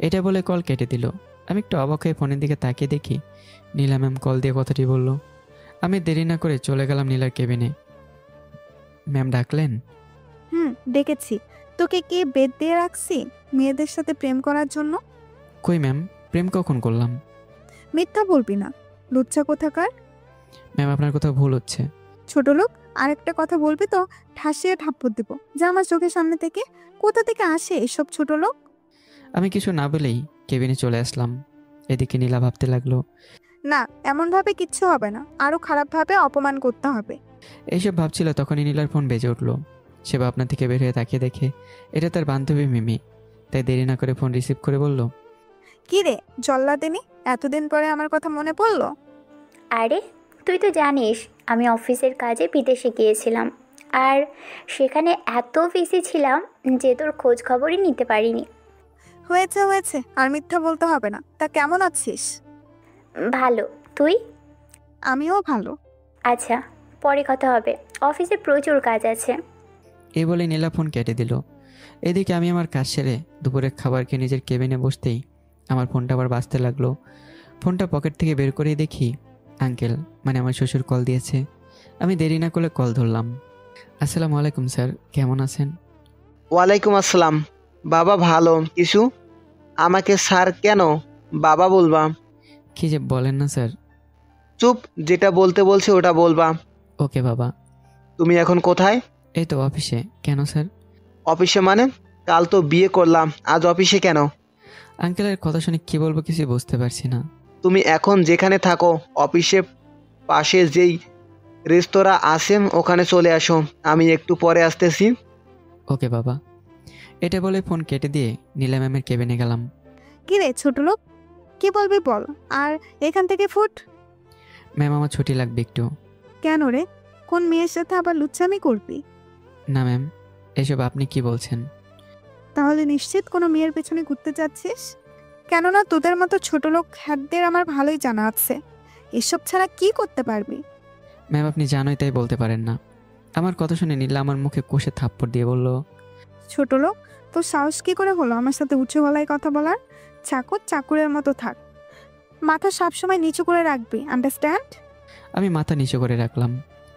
এটা বলে কল কেটে দিল। আমি একটু অবাক হয়ে ফোনের দিকে তাকিয়ে দেখি নীলা ম্যাম কল দিয়ে কথাটি বলল। আমি দেরি না করে চলে গেলাম নীলার কেবিনে। ম্যাম ডাকলেন? ডেকেছি। তোকে কে বেদ দিয়ে রাখছি মেয়েদের সাথে প্রেম করার জন্য? কই ম্যাম, প্রেম কখন করলাম? মিথ্যা বলবি না, লুচ্চা কোথাকার। ম্যাম, আপনার কোথাও ভুল হচ্ছে। ছোট লোক, আরেকটা কথা বলবি তো ঠাসিয়ে থাপ্পড় দেবো যা আমার চোখের সামনে থেকে। কোথা থেকে আসে এসব ছোট লোক? আমি কিছু না বলেই কেবিনে চলে আসলাম। এদিকে নীলা ভাবতে লাগলো, না, এমন ভাবে কিচ্ছু হবে না, আরো খারাপ ভাবে অপমান করতে হবে। এইসব ভাবছিল তখনই নীলার ফোন বেজে উঠলো। সে ভাবনা থেকে বের হয়ে তাকিয়ে দেখে এটা তার বান্ধবী মিমি। তাই দেরি না করে ফোন রিসিভ করে বলল, কি রে জল্লাদিনী, এতদিন পরে আমার কথা মনে পড়লো? আরে তুই তো জানিস আমি অফিসের কাজে বিদেশে গিয়েছিলাম, আর সেখানে এত বিজি ছিলাম যে তোর খোঁজ খবরই নিতে পারিনি। হয়েছে হয়েছে, আর মিথ্যা বলতে হবে না। তা কেমন আছিস? ভালো, তুই? আমিও ভালো। আচ্ছা, পরে কথা হবে, অফিসে প্রচুর কাজ আছে। এই বলে নীলা ফোন কেটে দিল। এদিকে আমি আমার কাজ সেরে দুপুরের খাবার খেয়ে নিজের কেবিনে বসতেই আমার ফোনটা আবার বাজতে লাগলো। ফোনটা পকেট থেকে বের করেই দেখি আঙ্কেল, মানে আমার শ্বশুর কল দিয়েছে। আমি দেরি না করে কল ধরলাম। আসসালামু আলাইকুম স্যার, কেমন আছেন? ওয়ালাইকুম আসসালাম। বাবা ভালো। কিছু আমাকে স্যার কেন বাবা বলবা? কি যে বলেন না স্যার। চুপ, যেটা বলতে বলছে ওটা বলবা। ওকে বাবা। তুমি এখন কোথায়? এই তো অফিসে। কেন স্যার? অফিসে মানে? কাল তো বিয়ে করলাম, আজ অফিসে কেন? আঙ্কেলের কথা শুনে কি বলবো কিছু বুঝতে পারছি না। তুমি এখন যেখানে থাকো অফিসে পাশে যেই রেস্তোরাঁ আছে ওখানে চলে আসো, আমি একটু পরে আসতেছি। ওকে বাবা। এটা বলে ফোন কেটে দিয়ে নীলা ম্যামের কেবিনে গেলাম। কি রে ছোট লোক, কি বলবি বল, আর এখান থেকে ফুট। ম্যাম, আমার ছুটি লাগবে একটু। কেন রে, কোন মেয়ের সাথে আবার লুচ্চামি করবি? না ম্যাম, এসব আপনি কি বলছেন? তাহলে নিশ্চিত কোনো মেয়ের পেছনে ঘুরতে যাচ্ছিস? কেননা তোদের মতো ছোট লোক হ্যাকদের আমার ভালোই জানা আছে, এসব ছাড়া কি করতে পারবি? ম্যাম, আপনি জানোই তাই বলতে পারেন না। আমার কথা শুনে নীলা আমার মুখে কষে থাপ্পড় দিয়ে বলল, ছোট লোক, তোর সাহস কি করে হলো আমার সাথে উঁচু গলায় কথা বলার? চাকর চাকুরের মতো থাক, মাথা সবসময় নিচু করে রাখবি, আন্ডারস্ট্যান্ড? আমি মাথা নিচু করে রাখলাম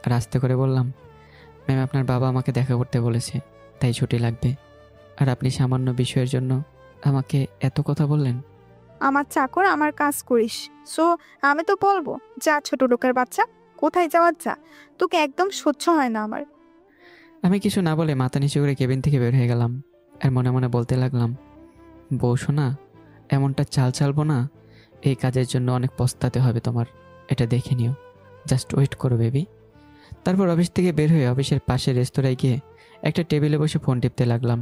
আর আস্তে করে বললাম, ম্যাম, আপনার বাবা আমাকে দেখা করতে বলেছে, তাই ছুটি লাগবে। আর আপনি সামান্য বিষয়ের জন্য আমাকে এত কথা বললেন। আমার চাকর, আমার কাজ করিস, সো আমি তো বলবো যা ছোট লোকের বাচ্চা, কোথায় যাওয়ার যা, তোকে একদম সহ্য হয় না আমার। আমি কিছু না বলে মাথা নিচু করে কেবিন থেকে বের হয়ে গেলাম আর মনে মনে বলতে লাগলাম, বউ শোনা, এমনটা চাল চালবো না, এই কাজের জন্য অনেক পস্তাতে হবে তোমার, এটা দেখে নিও, জাস্ট ওয়েট করো বেবি। তারপর অফিস থেকে বের হয়ে অফিসের পাশে রেস্তোরাঁয় গিয়ে একটা টেবিলে বসে ফোন টিপতে লাগলাম।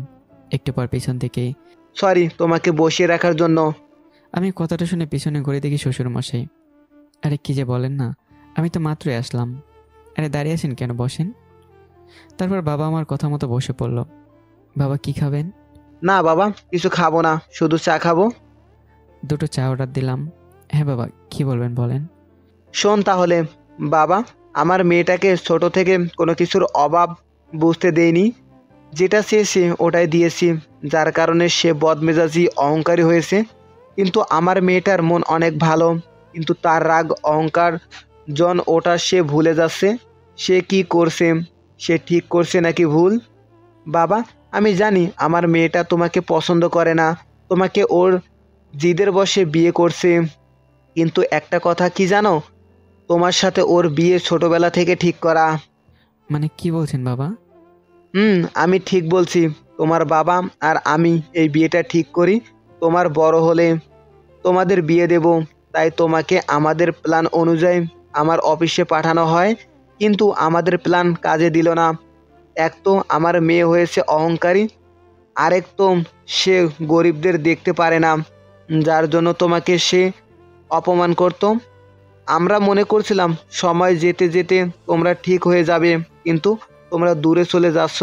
একটু পর পিছন থেকেই, সরি তোমাকে বসিয়ে রাখার জন্য। আমি কথাটা শুনে পিছনে ঘুরে দেখি শ্বশুরমশাই। আরে কি যে বলেন না, আমি তো মাত্রই আসলাম। আরে দাঁড়িয়ে আছেন কেন, বসেন। তারপর বাবা আমার কথা মতো বসে পড়ল। বাবা, কি খাবেন? না বাবা, কিছু খাবো না, শুধু চা খাবো। দুটো চা অর্ডার দিলাম। হ্যাঁ বাবা, কি বলবেন বলেন। শোন তাহলে বাবা, আমার মেয়েটাকে ছোট থেকে কোনো কিছুর অভাব বুঝতে দেইনি, যেটা চেয়েছে ওটাই দিয়েছি, যার কারণে সে বদমেজাজি অহংকারী হয়েছে। কিন্তু আমার মেয়েটার মন অনেক ভালো, কিন্তু তার রাগ অহংকার ওটা সে ভুলে যাচ্ছে। সে কি করছে, সে ঠিক করছে নাকি ভুল? বাবা, আমি জানি আমার মেয়েটা তোমাকে পছন্দ করে না, তোমাকে ওর জিদের বশে বিয়ে করছে। কিন্তু একটা কথা কি জানো, তোমার সাথে ওর বিয়ে ছোটবেলা থেকে ঠিক করা। মানে কি বলছেন বাবা? আমি ঠিক বলছি। তোমার বাবা আর আমি এই বিয়েটা ঠিক করি। তোমার বড় হলে তোমাদের বিয়ে দেব। তাই তোমাকে আমাদের প্ল্যান অনুযায়ী আমার অফিসে পাঠানো হয়, কিন্তু আমাদের প্ল্যান কাজে দিল না। এক তো আমার মেয়ে হয়েছে অহংকারী, আরেক তো সে গরিবদের দেখতে পারে না, যার জন্য তোমাকে সে অপমান করত। আমরা মনে করছিলাম সময় যেতে যেতে তোমরা ঠিক হয়ে যাবে, কিন্তু তোমরা দূরে চলে যাচ্ছ,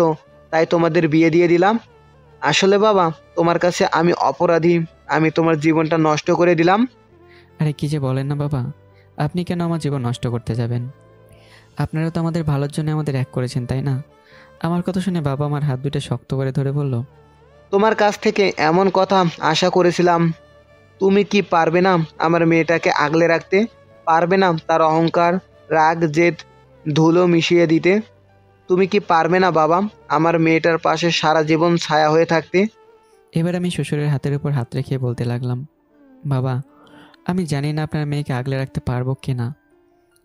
তাই তোমাদের বিয়ে দিয়ে দিলাম। আসলে বাবা, তোমার কাছে আমি অপরাধী, আমি তোমার জীবনটা নষ্ট করে দিলাম। আরে কি যে বলেন না বাবা, আপনি কেন আমার জীবন নষ্ট করতে যাবেন? আপনারা তো আমাদের ভালোর জন্য আমাদের এক করেছেন, তাই না? আমার কথা শুনে বাবা আমার হাত দুটো শক্ত করে ধরে বলল, তোমার কাছ থেকে এমন কথা আশা করেছিলাম। তুমি কি পারবে না আমার মেয়েটাকে আগলে রাখতে? পারবে না তার অহংকার, রাগ, জেদ ধুলো মিশিয়ে দিতে? তুমি কি পারবে না বাবা আমার মেয়েটার পাশে সারা জীবন ছায়া হয়ে থাকতে? এবার আমি শ্বশুরের হাতের উপর হাত রেখে বলতে লাগলাম, বাবা, আমি জানি না আপনার মেয়েকে আগলে রাখতে পারবো কি না,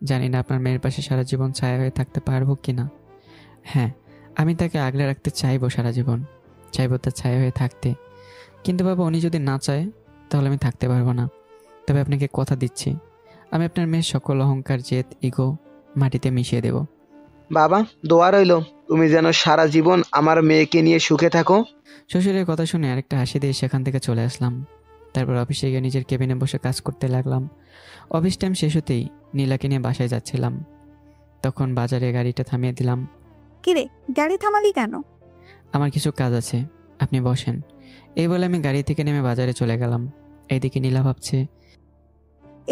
জানি না আপনার মেয়ের পাশে সারা জীবন ছায়া হয়ে থাকতে পারবো কি না। হ্যাঁ, আমি তাকে আগলে রাখতে চাইবো, সারা জীবন চাইবো তার ছায়া হয়ে থাকতে। কিন্তু বাবা, উনি যদি না চায় তাহলে আমি থাকতে পারবো না। তবে আপনাকে কথা দিচ্ছি, আমি আপনার মেয়ের সকল অহংকার, জেদ, ইগো মাটিতে মিশিয়ে দেব। বাবা, দোয়া রইল তুমি যেন সারা জীবন আমার মেয়েকে নিয়ে সুখে থাকো। শ্বশুরের কথা শুনে আরেকটা হাসি দিয়ে সেখান থেকে চলে আসলাম। তারপর অফিসে গিয়ে নিজের কেবিনে বসে কাজ করতে লাগলাম। অফিস টাইম শেষ হতেই নীলাকে নিয়ে বাসায় যাচ্ছিলাম, তখন বাজারে গাড়িটা থামিয়ে দিলাম। কিরে, গাড়ি থামালি কেন? আমার কিছু কাজ আছে, আপনি বসেন। এই বলে আমি গাড়ি থেকে নেমে বাজারে চলে গেলাম। এইদিকে নীলা ভাবছে,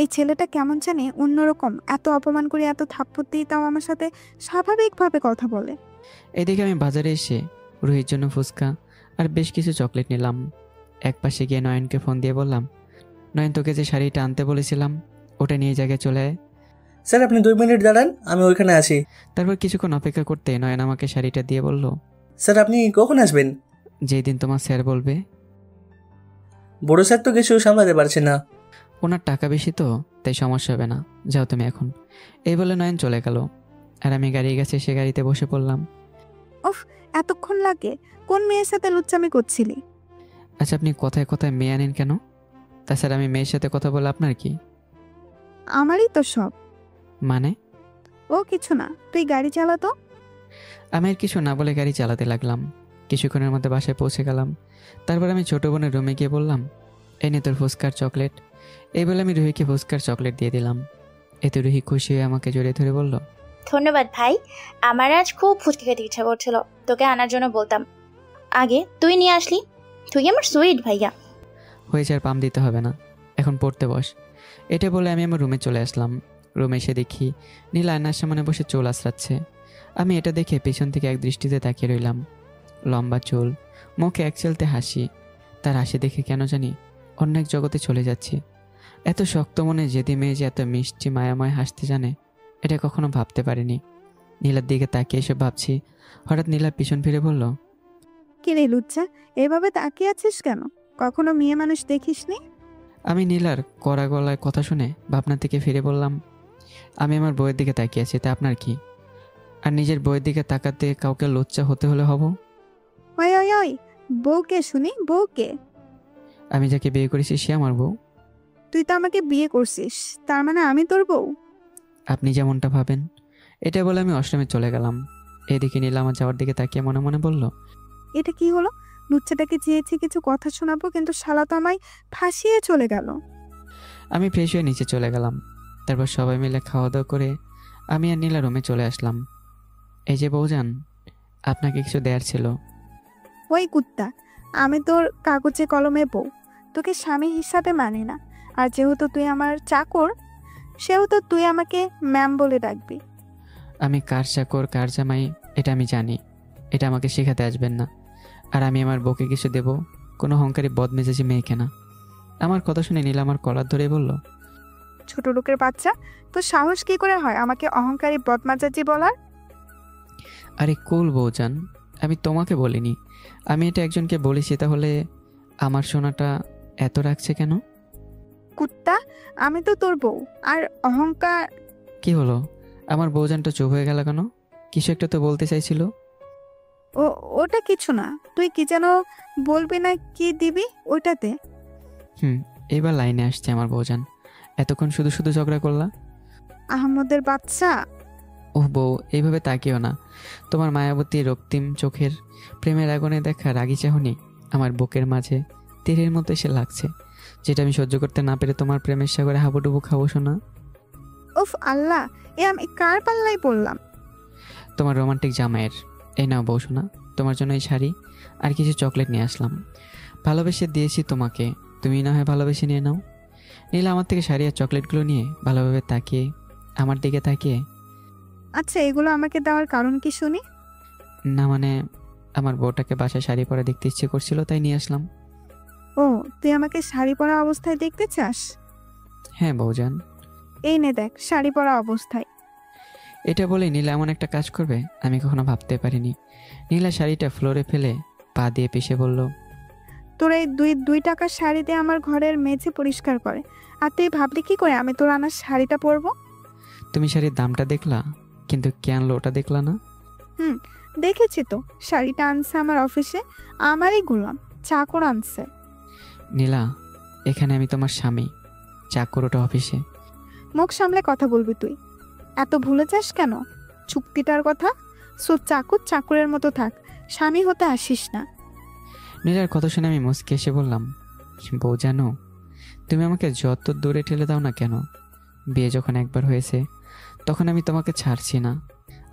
এই ছেলেটা কেমন জানি অন্যরকম, এত অপমান করে এত থাপ্পড় দিয়ে তাও আমার সাথে স্বাভাবিকভাবে কথা বলে। এদিকে আমি বাজারে এসে রুহির জন্য ফুচকা আর বেশ কিছু চকলেট নিলাম। এক পাশে গিয়ে নয়নকে ফোন দিয়ে বললাম, নয়ন, তোকে যে শাড়িটা আনতে বলেছিলাম ওটা নিয়ে জায়গায় চলে আয়। স্যার, আপনি 2 মিনিট দাঁড়ান, আমি ওইখানে আছি। তারপর কিছুক্ষণ অপেক্ষা করতে নয়ন আমাকে শাড়িটা দিয়ে বলল, স্যার, আপনি কখন আসবেন? যেই দিন তোমার স্যার বলবে। বড় স্যার তো কিছু সামলাতে পারছে না। ওনার টাকা বেশি তো, তাই সমস্যা হবে না, যাও তুমি এখন। এই বলে নয়ন চলে গেল আর আমি গাড়ি গেছে সে গাড়িতে বসে পড়লাম। উফ, এতক্ষণ লাগে? কোন মেয়ের সাথে লুচ্চামি করছিলি? আচ্ছা, আপনি কথায় কথায় মেয়ে আনেন কেন? তাছাড়া আমি মেয়ের সাথে কথা বলে আপনার কি? আমারই তো সব। মানে? ও কিছু না, তুই গাড়ি চালাতো। আমি আর কিছু না বলে গাড়ি চালাতে লাগলাম। কিছুক্ষণের মধ্যে বাসায় পৌঁছে গেলাম। তারপর আমি ছোট বোনের রুমে গিয়ে বললাম, এই নে তোর ফুচকার চকলেট। এই বলে আমি রুহিকে ফুচকার চকলেট দিয়ে দিলাম। এতে রুহি খুশি হয়ে আমাকে জড়িয়ে ধরে বলল, ধন্যবাদ ভাই, আমার আজ খুব ফুচকা খেতে ইচ্ছা করছিল, তোকে আনার জন্য বলতাম, আগে তুই নিয়ে আসলি। তুই আমার সুইট ভাইয়া। হয়েছে, আর পাম দিতে হবে না, এখন পড়তে বস। এটা বলে আমি আমার রুমে চলে আসলাম। রুমে এসে দেখি নীলা আয়নার সামনে বসে চুল আঁচড়াচ্ছে। আমি এটা দেখে পেছন থেকে এক দৃষ্টিতে তাকিয়ে রইলাম। লম্বা চুল, মুখে এক চেলতে হাসি। তার হাসি দেখে কেন জানি অন্য এক জগতে চলে যাচ্ছি। এত শক্ত মনে যেদি মেয়ে যে এত মিষ্টি মায়াময় হাসতে জানে, এটা কখনো ভাবতে পারিনি। নীলার দিকে তাকিয়ে এসে ভাবছি, হঠাৎ নীলা পিছন ফিরে বলল, কিরে লুচ্চা, এভাবে তাকিয়ে আছিস কেন? কখনো মেয়ে মানুষ দেখিসনি? আমি নীলার কড়া গলায় কথা শুনে ভাবনা থেকে ফিরে বললাম, আমি আমার বইয়ের দিকে তাকিয়ে আছি, তা আপনার কি? আর নিজের বইয়ের দিকে তাকাতে কাউকে লজ্জা হতে হলে হব? ওই ওই ওই, বউকে শুনি, বউকে? আমি যাকে বিয়ে করেছি সে আমার বউ। তুই তো আমাকে বিয়ে করছিস, তার মানে আমি তোর বউ? আপনি যেমনটা ভাবেন। এটা বলে আমি অষ্টমে চলে গেলাম। এদিকে নীলা আমার যাওয়ার দিকে তাকিয়ে মনে মনে বলল, এটা কি হলো? লুচ্চাটাকে চেয়েছি কিছু কথা শোনাবো, কিন্তু শালা তো আমায় ফাঁসিয়ে চলে গেল। আমি ফ্রেশ হয়ে নিচে চলে গেলাম। তারপর সবাই মিলে খাওয়া দাওয়া করে আমি আর নীলা রুমে চলে আসলাম। এই যে বউজান, আপনাকে কিছু দেয়ার ছিল। ওই কুত্তা, আমি তোর কাগজে কলমে বউ, তোকে স্বামী হিসাবে মানি না। আর যেহেতু তুই আমার চাকর, সেহেতু তুই আমাকে ম্যাম বলে ডাকবি। আমি কার চাকর কার জামাই এটা আমি জানি, এটা আমাকে শেখাতে আসবেন না। আর আমি আমার বউকে কিছু দেব কোনো অহংকারী বদমেজাজি মেয়েকে না। আমার কথা শুনে নীলা আমার কলার ধরে বলল, ছোট লোকের বাচ্চা, তোর সাহস কি করে হয় আমাকে অহংকারী বদমাজাজি বলার? আরে কুল বউজান, আমি তোমাকে বলিনি, আমি এটা একজনকে বলেছি, তাহলে আমার সোনাটা এত রাখছে কেন? কুত্তা, আমি তো তোর বউ। আর অহংকার। কি হলো? আমার বউজানটা চুপ হয়ে গেল কেন? কিছু একটা তো বলতে চাইছিল। ও, ওটা কিছু না। তুই কি যেন বলবি না, কি দিবি ওইটাতে? এবার লাইনে আসছে আমার বউজান। এতক্ষণ শুধু শুধু ঝগড়া করলা। আহমদের বাচ্চা। ওহ বউ, এইভাবে তাকিও না। তোমার মায়াবতী রক্তিম চোখের প্রেমের আগুনে দেখা রাগী চাহনি আমার বুকের মাঝে তীরের মতো এসে লাগছে, যেটা আমি সহ্য করতে না পেরে তোমার প্রেমের সাগরে হাবুডুবু খাবো শোনা। উফ আল্লাহ, এ আমি কার পাল্লাই পড়লাম? তোমার রোমান্টিক জামাইয়ের। এই নাও বউ শোনা, তোমার জন্য এই শাড়ি আর কিছু চকলেট নিয়ে আসলাম। ভালোবেসে দিয়েছি তোমাকে, তুমি না হয় ভালোবেসে নিয়ে নাও। নীলা আমার থেকে শাড়ি আর চকলেটগুলো নিয়ে ভালোভাবে তাকিয়ে আমার দিকে তাকিয়ে, আচ্ছা, এগুলো আমাকে দেওয়ার কারণ কি শুনি? না মানে, আমার বউটাকে বাসায় শাড়ি পরা দেখতে ইচ্ছে করছিল, তাই নিয়ে আসলাম। ও, তুই আমাকে শাড়ি পরা অবস্থায় দেখতে চাস? হ্যাঁ বউজান। এই নে দেখ, শাড়ি পরা অবস্থায়। এটা বলে নীলা এমন একটা কাজ করবে আমি কখনো ভাবতে পারিনি। নীলা শাড়িটা ফ্লোরে ফেলে পা দিয়ে পিষে বলল, তোর এই দুই টাকার শাড়ি দিয়ে আমার ঘরের মেঝে পরিষ্কার করে, আর তুই ভাবলি কি করে আমি তোর আনার শাড়িটা পরবো? তুমি শাড়ির দামটা দেখলা, কিন্তু কে আনলো ওটা দেখলা না? দেখেছি তো, শাড়িটা আনছে আমার অফিসে, আমারই গোলাম চাকর আনছে। নীলা, এখানে আমি তোমার স্বামী, চাকর ওটা অফিসে। মুখ সামলে কথা বলবি তুই। এত ভুলে যাস কেন চুক্তিটার কথা? চাকর চাকরের মতো থাক, স্বামী হতে আসিস না। নীলার কথা শুনে আমি মুচকে এসে বললাম, বউ জানো, তুমি আমাকে যত দূরে ঠেলে দাও না কেন, বিয়ে যখন একবার হয়েছে তখন আমি তোমাকে ছাড়ছি না।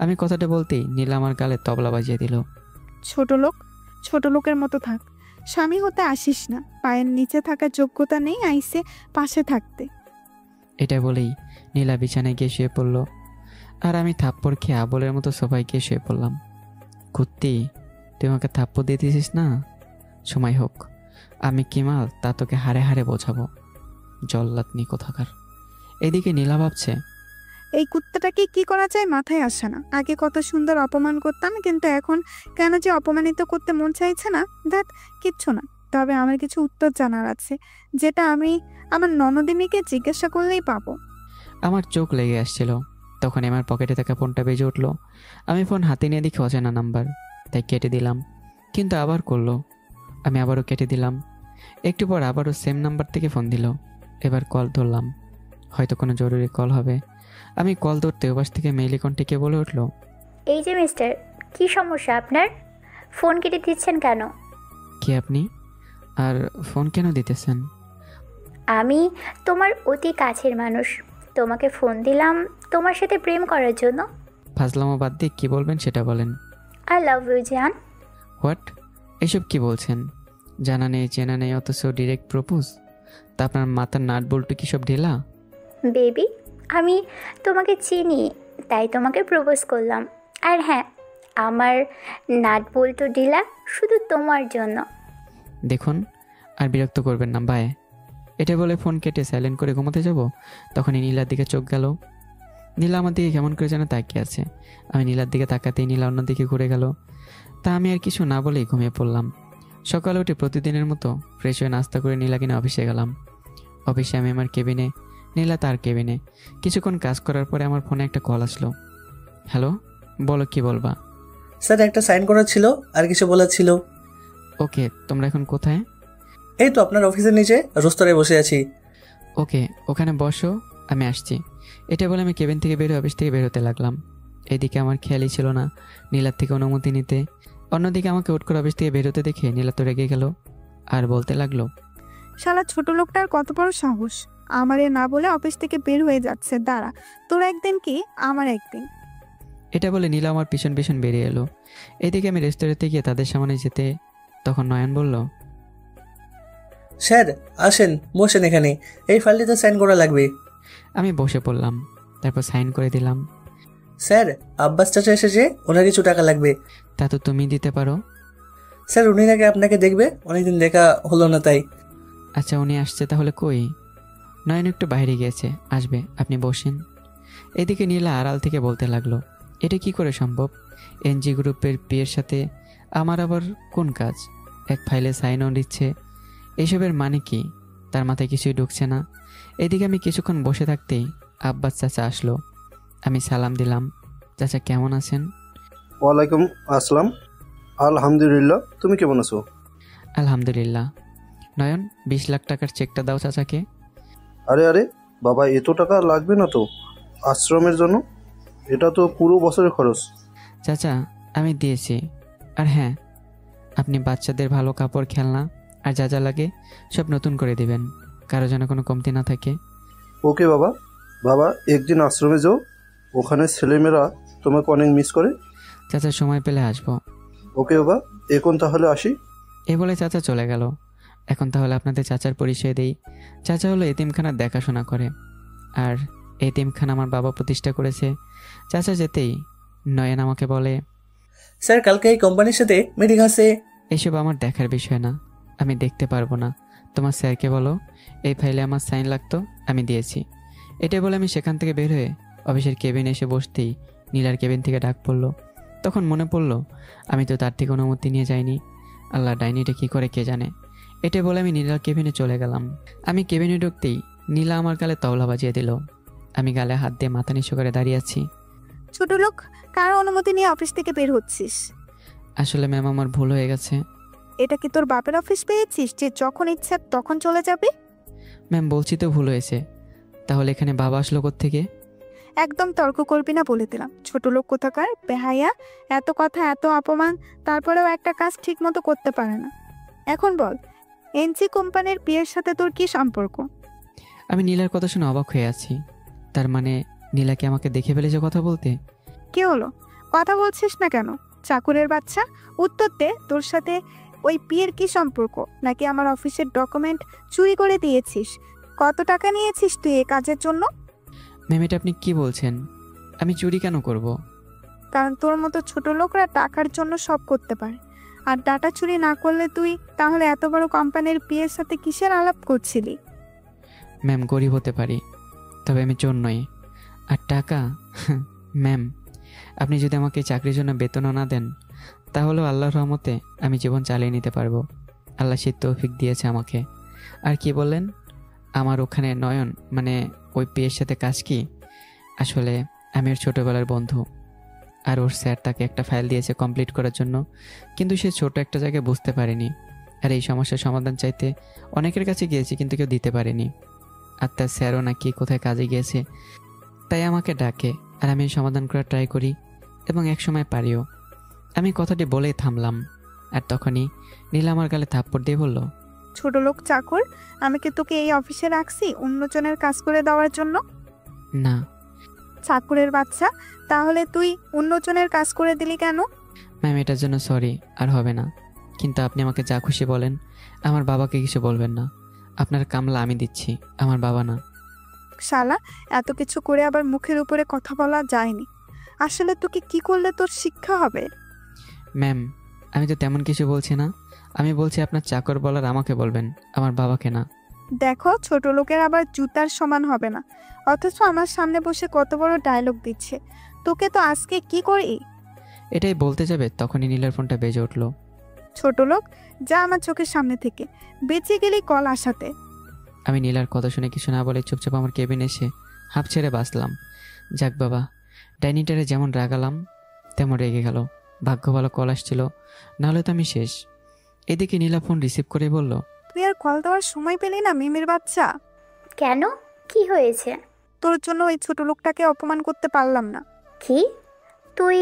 আমি কথাটা বলতেই নীলা আমার গালে তবলা বাজিয়ে দিল। ছোট লোকের মতো থাক, স্বামী হতে আসিস না। পায়ের নিচে থাকার যোগ্যতা নেই আইসে পাশে থাকতে। এটা বলেই নীলা বিছানায় গিয়ে শুয়ে পড়ল, আর আমি থাপ্পড় খেয়ে আবলের মতো সোফায় গিয়ে শুয়ে পড়লাম। কুত্তি, তুই আমাকে থাপ্পড় দিয়ে দিছিস না, সময় হোক আমি কি মাল তা তোকে হারে হারে বোঝাবো, জল্লাদনি কোথাকার। এদিকে নীলা ভাবছে, এই কুত্তাটাকে কি করা যায় মাথায় আসে না। আগে কত সুন্দর অপমান করতাম, কিন্তু এখন কেন যে অপমানিত করতে মন চাইছে না। দ্যাট কিচ্ছু না, তবে আমার কিছু উত্তর জানার আছে, যেটা আমি আমার ননদিনীকে জিজ্ঞাসা করলেই পাবো। আমার চোখ লেগে আসছিল। তখন আমার পকেটে থাকা ফোনটা বেজে উঠলো। আমি ফোন হাতে নিয়ে দেখি অচেনা নাম্বার, তাই কেটে দিলাম। কিন্তু আবার করলো, আমি আবারও কেটে দিলাম। একটু পর আবারও সেম নাম্বার থেকে ফোন দিল। এবার কল ধরলাম, হয়তো কোনো জরুরি কল হবে। আমি কল ধরতে ওপাশ থেকে মেইলি কণ্ঠে বলে উঠলো, এই যে মিস্টার, কি সমস্যা আপনার? ফোন কেটে দিচ্ছেন কেন? কি আপনি? আর ফোন কেন দিতেছেন? আমি তোমার অতি কাছের মানুষ, তোমাকে ফোন দিলাম তোমার সাথে প্রেম করার জন্য। ফাজলামো বাদ দিয়ে কী বলবেন সেটা বলেন। আই লাভ ইউ জান। হোয়াট? এসব কি বলছেন? জানা নেই চেনা নেই, অথচ ডিরেক্ট প্রপোজ? তা আপনার মাথার নাট বল্টু কি সব ঢেলা? বেবি, আমি তোমাকে চিনি, তাই তোমাকে প্রপোজ করলাম। আর হ্যাঁ, আমার নাট বল্টু ঢিলা শুধু তোমার জন্য। দেখুন, আর বিরক্ত করবেন না, বাই। এটা বলে ফোন কেটে সাইলেন্ট করে ঘুমাতে যাব, তখনই নীলার দিকে চোখ গেল। নীলা আমার দিকে কেমন করে যেন তাকিয়ে আছে। আমি নীলার দিকে তাকাতেই নীলা অন্যদিকে ঘুরে গেল। তা আমি আর কিছু না বলেই ঘুমিয়ে পড়লাম। সকালে উঠে প্রতিদিনের মতো ফ্রেশ হয়ে নাস্তা করে নীলা কিনে অফিসে গেলাম। অফিসে আমি আমার কেবিনে, নীলা তার কেবিনে। কিছুক্ষণ কাজ করার পরে আমার ফোনে একটা কল আসলো। হ্যালো, বলো কি বলবা? স্যার, একটা সাইন করার ছিল, আর কিছু বলার ছিল। ওকে, তোমরা এখন কোথায়? এই তো আপনার অফিসের নিচে রোস্তরায় বসে আছি। ওকে, ওখানে বসো, আমি আসছি। এটা বলে আমি কেবিন থেকে বের হয়ে অফিস থেকে বের হতে লাগলাম। এদিকে আমার খেয়ালই ছিল না নীলার থেকে অনুমতি নিতে। অন্যদিকে আমাকে উঠ করে অফিস থেকে বের হতে দেখে নীলা তো রেগে গেল আর বলতে লাগলো, শালা ছোট লোকটার কত বড় সাহস, আমারে না বলে অফিস থেকে বের হয়ে যাচ্ছে। দাঁড়া, তোর একদিন কি আমার একদিন। এটা বলে নীলা আমার পিছন পিছন বেরিয়ে এলো। এদিকে আমি রেস্টুরেন্টে গিয়ে তাদের সামনে যেতে তখন নয়ন বলল, স্যার আসেন, বসেন এখানে, এই ফাইলটিতে সাইন করা লাগবে। আমি বসে পড়লাম, তারপর সাইন করে দিলাম। স্যার, আব্বাস চাচা এসেছে, ওনার কিছু টাকা লাগবে। তা তো তুমি দিতে পারো। স্যার, উনি নাকি আপনাকে দেখবে, অনেকদিন দেখা হলো না তাই। আচ্ছা, উনি আসছে তাহলে কই? নয়ন একটু বাইরে গিয়েছে, আসবে, আপনি বসেন। এদিকে নীলা আড়াল থেকে বলতে লাগলো, এটা কি করে সম্ভব? এনজি গ্রুপের বিয়ের সাথে আমার আবার কোন কাজ? এক ফাইলে সাইন অন দিচ্ছে, এসবের মানে কি? তার মাথায় কিছুই ঢুকছে না। এদিকে আমি কিছুক্ষণ বসে থাকতেই আব্বাস চাচা আসলো। আমি সালাম দিলাম। চাচা কেমন আছেন? ওয়ালাইকুম আসসালাম। আলহামদুলিল্লাহ, তুমি কেমন আছো? আলহামদুলিল্লাহ। নয়ন, 20 লাখ টাকার চেকটা দাও চাচাকে। আরে আরে বাবা, এত টাকা লাগবে না তো আশ্রমের জন্য, এটা তো পুরো বছরের খরচ। চাচা আমি দিয়েছি। আর হ্যাঁ, আপনি বাচ্চাদের ভালো কাপড়, খেলনা আর যা যা লাগে সব নতুন করে দিবেন, কারো যেন কোনো কমতি না থাকে। ওকে বাবা। বাবা একদিন আশ্রমে যাও, ওখানে ছেলেমেয়েরা তোমাকে অনেক মিস করে। চাচা সময় পেলে আসবো। ওকে বাবা, এখন তাহলে আসি। এ বলে চাচা চলে গেল। এখন তাহলে আপনাদের চাচার পরিচয় দেই। চাচা হলো এতিমখানার দেখাশোনা করে, আর এতিমখানা আমার বাবা প্রতিষ্ঠা করেছে। চাচা যেতেই নয়ন আমাকে বলে, স্যার কালকে এই কোম্পানির সাথে মিটিং আছে। এসব আমার দেখার বিষয় না, আমি দেখতে পারবো না। তোমার স্যারকে বলো এই ফাইলে আমার সাইন লাগতো, আমি দিয়েছি। এটাই বলে আমি সেখান থেকে বের হয়ে অফিসের কেবিনে এসে বসতেই নীলার কেবিন থেকে ডাক পড়লো। তখন মনে পড়লো আমি তো তার থেকে অনুমতি নিয়ে যাইনি। আল্লাহ, ডাইনিটা কী করে কে জানে। এটা বলে আমি নীলার কেবিনে চলে গেলাম। আমি কেবিনে ঢুকতেই নীলা আমার গালে তওলা বাজিয়ে দিল। আমি গালে হাত দিয়ে মাথা নিচু করে দাঁড়িয়ে আছি। ছোট লোক, কার অনুমতি নিয়ে অফিস থেকে বের হচ্ছিস? আসলে ম্যাম, আমার ভুল হয়ে গেছে। এটা কি তোর বাপের অফিস পেয়েছিস যে যখন ইচ্ছা তখন চলে যাবে? ম্যাম বলছি তো ভুল হয়েছে। তাহলে এখানে বাবা আসলো কোত্থেকে? একদম তর্ক করবি না বলে দিলাম। ছোট লোক কোথাকার, বেহাইয়া। এত কথা, এত অপমান, তারপরেও একটা কাজ ঠিক মতো করতে পারে না। এখন বল, এনজি কোম্পানির বিয়ের সাথে তোর কি সম্পর্ক? আমি নীলার কথা শুনে অবাক হয়ে আছি। তার মানে নীলাকে আমাকে দেখে ফেলেছে কথা বলতে? কি হলো, কথা বলছিস না কেন? চাকরের বাচ্চা, উত্তর দে। তোর সাথে ওই বিয়ের কি সম্পর্ক? নাকি আমার অফিসের ডকুমেন্ট চুরি করে দিয়েছিস? কত টাকা নিয়েছিস তুই এই কাজের জন্য? ম্যাম, এটা আপনি কি বলছেন? আমি চুরি কেন করব? কারণ তোর মতো ছোট লোকরা টাকার জন্য সব করতে পারে। আর ডাটা চুরি না করলে তুই তাহলে এত বড় কোম্পানির বিয়ের সাথে কিসের আলাপ করছিলি? ম্যাম, গরিব হতে পারি, তবে আমি চোর নই। আর টাকা ম্যাম, আপনি যদি আমাকে চাকরির জন্য বেতনও না দেন, তাহলেও আল্লাহর রহমতে আমি জীবন চালিয়ে নিতে পারবো। আল্লাহ সেই তৌফিক দিয়েছে আমাকে। আর কি বললেন, আমার ওখানে নয়ন মানে ওই বিয়ের সাথে কাজ কি? আসলে আমি ওর ছোটোবেলার বন্ধু। আর ওর স্যার তাকে একটা ফাইল দিয়েছে কমপ্লিট করার জন্য, কিন্তু সে ছোট একটা জায়গায় বুঝতে পারেনি। আর এই সমস্যার সমাধান চাইতে অনেকের কাছে গিয়েছি, কিন্তু কেউ দিতে পারেনি। আর তার স্যারও নাকি কোথায় কাজে গিয়েছে, তাই আমাকে ডাকে। আর আমি সমাধান করার ট্রাই করি এবং একসময় পারিও। আমি কথাটি বলেই থামলাম। আর তখনই নীলা আমার গালে থাপ্পড় দিয়ে বলল, ছোট লোক চাকর, আমি কি তোকে এই অফিসে রাখছি অন্যজনের কাজ করে দেওয়ার জন্য? না। চাকরের বাচ্চা, তাহলে তুই অন্যজনের কাজ করে দিলি কেন? ম্যাম, এটার জন্য সরি, আর হবে না। কিন্তু আপনি আমাকে যা খুশি বলেন, আমার বাবাকে কিছু বলবেন না। আপনার কামলা আমি দিচ্ছি, আমার বাবা না। শালা, এত কিছু করে আবার মুখের উপরে কথা বলা যায়নি। আসলে তোকে কি করলে তোর শিক্ষা হবে? ম্যাম, আমি তো তেমন কিছু বলছি না। আমি বলছি আপনার চাকর বলার আমাকে বলবেন, আমার বাবাকে না। দেখো, ছোট লোকের আবার জুতার সমান হবে না, অথচ আমার সামনে বসে কত বড় ডায়লগ দিচ্ছে। তোকে তো আজকে কি করি? এটাই বলতে যাবে তখনই নীলার ফোনটা বেজে উঠল। ছোট লোক, যা আমার চোখের সামনে থেকে, বেঁচে গেলি কল আসাতে। আমি নীলার কথা শুনে কিছু না বলে চুপচাপ আমার কেবিনে এসে হাঁপ ছেড়ে বাঁচলাম। যাক বাবা, ডাইনিটারে যেমন রাগালাম তেমন রেগে গেল। ভাগ্য ভালো কল আসছিল, নাহলে তো আমি শেষ। এদিকে নীলা ফোন রিসিভ করে বলল, তুই আর কল দেওয়ার সময় পেলি না মিমির বাচ্চা? কেন, কি হয়েছে? তোর জন্য ওই ছোট লোকটাকে অপমান করতে পারলাম না। কি, তুই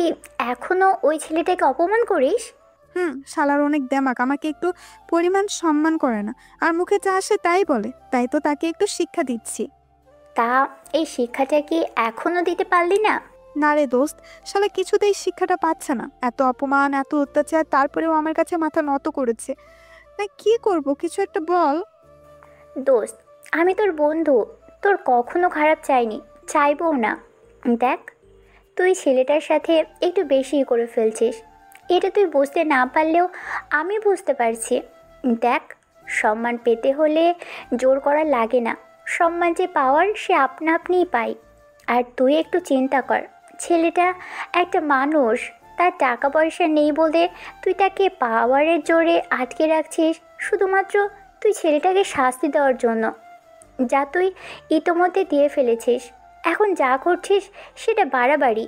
এখনো ওই ছেলেটাকে অপমান করিস? শালার অনেক দেমাক, আমাকে একটু পরিমাণ সম্মান করে না, আর মুখে যা আসে তাই বলে। তাই তো তাকে একটু শিক্ষা দিচ্ছি। তা এই শিক্ষাটা কি এখনো দিতে পারলি না? না রে দোস্ত, শালা কিছুতেই শিক্ষাটা পাচ্ছে না। এত অপমান, এত অত্যাচার, তারপরেও আমার কাছে মাথা নত করেছে। না কি করব, কিছু একটা বল। দোস্ত, আমি তোর বন্ধু, তোর কখনো খারাপ চাইনি, চাইবও না। দেখ, তুই ছেলেটার সাথে একটু বেশি করে ফেলছিস। এটা তুই বুঝতে না পারলেও আমি বুঝতে পারছি। দেখ, সম্মান পেতে হলে জোর করা লাগে না। সম্মান যে পাওয়ার সে আপনা আপনিই পায়। আর তুই একটু চিন্তা কর, ছেলেটা একটা মানুষ, তার টাকা পয়সা নেই বলে তুই তাকে পাওয়ারের জোরে আটকে রাখছিস শুধুমাত্র তুই ছেলেটাকে শাস্তি দেওয়ার জন্য, যা তুই ইতোমধ্যে দিয়ে ফেলেছিস। এখন যা করছিস সেটা বাড়াবাড়ি।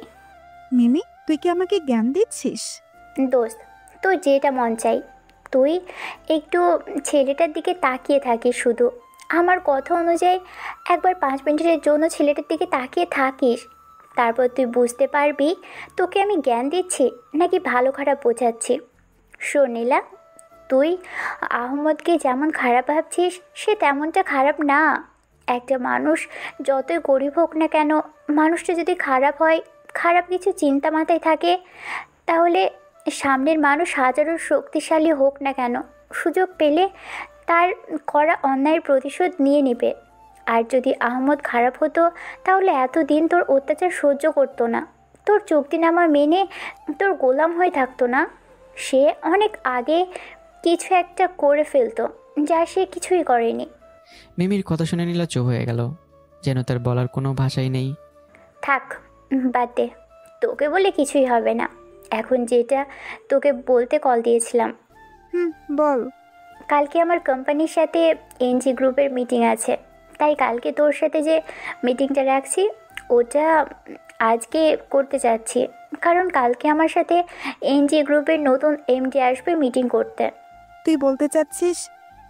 মিমি, তুই কি আমাকে জ্ঞান দিচ্ছিস? দোস্ত, তোর যেটা মন চাই, তুই একটু ছেলেটার দিকে তাকিয়ে থাকিস শুধু। আমার কথা অনুযায়ী একবার 5 মিনিটের জন্য ছেলেটার দিকে তাকিয়ে থাকিস, তারপর তুই বুঝতে পারবি তোকে আমি জ্ঞান দিচ্ছি নাকি ভালো খারাপ বোঝাচ্ছি। শোন নীলা, তুই আহমদকে যেমন খারাপ ভাবছিস সে তেমনটা খারাপ না। একটা মানুষ যতই গরিব হোক না কেন, মানুষটা যদি খারাপ হয়, খারাপ কিছু চিন্তা মাথায় থাকে, তাহলে সামনের মানুষ হাজারো শক্তিশালী হোক না কেন, সুযোগ পেলে তার করা অন্যায়ের প্রতিশোধ নিয়ে নেবে। আর যদি আহমদ খারাপ হতো তাহলে এতদিন তোর অত্যাচার সহ্য করতো না, তোর চুক্তিনামা মেনে তোর গোলাম হয়ে থাকতো না। সে অনেক আগে কিছু একটা করে ফেলতো যা সে কিছুই করেনি। মিমির কথা শুনে নীলা চুপ হয়ে গেল, যেন তার বলার কোনো ভাষাই নেই। থাক, বাদ দে, তোকে বলে কিছুই হবে না। এখন যেটা তোকে বলতে কল দিয়েছিলাম, বল। কালকে আমার কোম্পানির সাথে এনজি গ্রুপের মিটিং আছে, তাই কালকে তোর সাথে যে মিটিংটা রাখছি ওটা আজকে করতে চাচ্ছি, কারণ কালকে আমার সাথে এনজি গ্রুপের নতুন এমডি আসবে মিটিং করতে। তুই বলতে চাচ্ছিস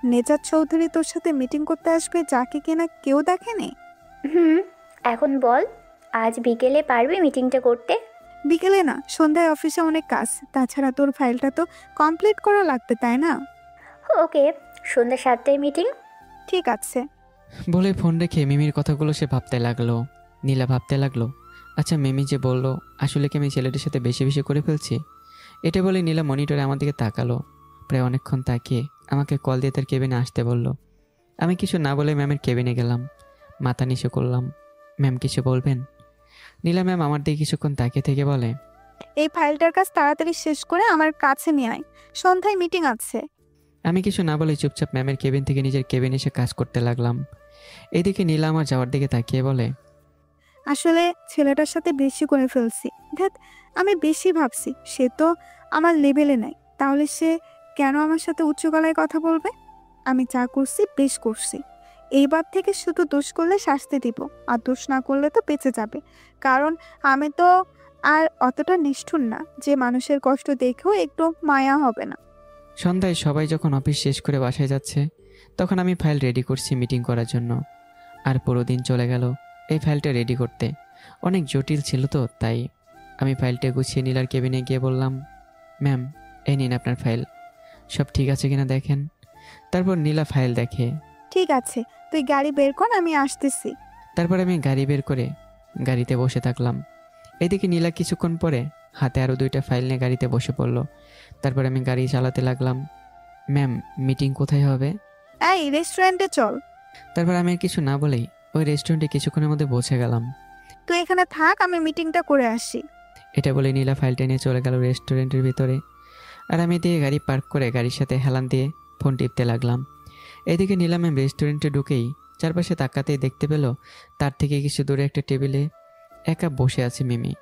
নেজাত চৌধুরী তোর সাথে মিটিং করতে আসবে, যাকে কিনা কেউ দেখেনি? এখন বল, আজ বিকেলে পারবি মিটিংটা করতে? বিকেলে না, সন্ধ্যায় অফিসে অনেক কাজ, তাছাড়া তোর ফাইলটা তো কমপ্লিট করা লাগবে, তাই না? ওকে, সন্ধ্যা 7টায় মিটিং। ঠিক আছে বলে ফোন রেখে মিমির কথাগুলো সে ভাবতে লাগলো। নীলা ভাবতে লাগলো, আচ্ছা মিমি যে বললো আসলে কি আমি ছেলেটির সাথে বেশি বেশি করে ফেলছি? এটা বলে নীলা মনিটরে আমার দিকে তাকালো। প্রায় অনেকক্ষণ তাকিয়ে আমাকে কল দিয়ে তার কেবিনে আসতে বলল। আমি কিছু না বলে ম্যামের কেবিনে গেলাম, মাথা নিচু করলাম। ম্যাম কিছু বলবেন? নীলা ম্যাম আমার দিকে কিছুক্ষণ তাকিয়ে থেকে বলে, এই ফাইলটার কাজ তাড়াতাড়ি শেষ করে আমার কাছে নিয়ে আয়, সন্ধ্যায় মিটিং আছে। আমি কিছু না বলে চুপচাপ ম্যামের কেবিন থেকে নিজের কেবিনে এসে কাজ করতে লাগলাম। এদিকে নীলা আমার যাওয়ার দিকে তাকিয়ে বলে, আসলে ছেলেটার সাথে বেশি করে ফেলছি। ধ্যাত, আমি বেশি ভাবছি, সে তো আমার লেভেলে নাই, তাহলে সে কেন আমার সাথে উচ্চ গলায় কথা বলবে? আমি যা করছি বেশ করছি, এইবার থেকে শুধু দোষ করলে শাস্তি দিব, আর দোষ না করলে তো বেঁচে যাবে, কারণ আমি তো আর অতটা নিষ্ঠুর না যে মানুষের কষ্ট দেখেও একটু মায়া হবে না। সন্ধ্যায় সবাই যখন অফিস শেষ করে বাসায় যাচ্ছে তখন আমি ফাইল রেডি করছি মিটিং করার জন্য। আর পুরো দিন চলে গেল এই ফাইলটা রেডি করতে, অনেক জটিল ছিল তো, তাই আমি ফাইলটা গুছিয়ে নীলার কেবিনে গিয়ে বললাম, ম্যাম এই নিন আপনার ফাইল, সব ঠিক আছে কিনা দেখেন। তারপর নীলা ফাইল দেখে। ঠিক আছে, তুই গাড়ি বের কর, আমি আসতেছি। তারপর আমি গাড়ি বের করে গাড়িতে বসে থাকলাম। এদিকে নীলা কিছুক্ষণ পরে হাতে আরও 2টা ফাইল নিয়ে গাড়িতে বসে পড়লো। তারপর আমি গাড়ি চালাতে লাগলাম। ম্যাম মিটিং কোথায় হবে? এই রেস্টুরেন্টে চল। তারপর আমি আর কিছু না বলেই ওই রেস্টুরেন্টে কিছুক্ষণের মধ্যে পৌঁছে গেলাম। তুই এখানে থাক, আমি মিটিংটা করে আসি। এটা বলে নীলা ফাইলটা নিয়ে চলে গেল রেস্টুরেন্টের ভিতরে। আর আমি দিয়ে গাড়ি পার্ক করে গাড়ির সাথে হেলান দিয়ে ফোন টিপতে লাগলাম। এদিকে নীলা ম্যাম রেস্টুরেন্টে ঢুকেই চারপাশে তাকাতেই দেখতে পেল তার থেকে কিছু দূরে একটা টেবিলে একা বসে আছে মিমি।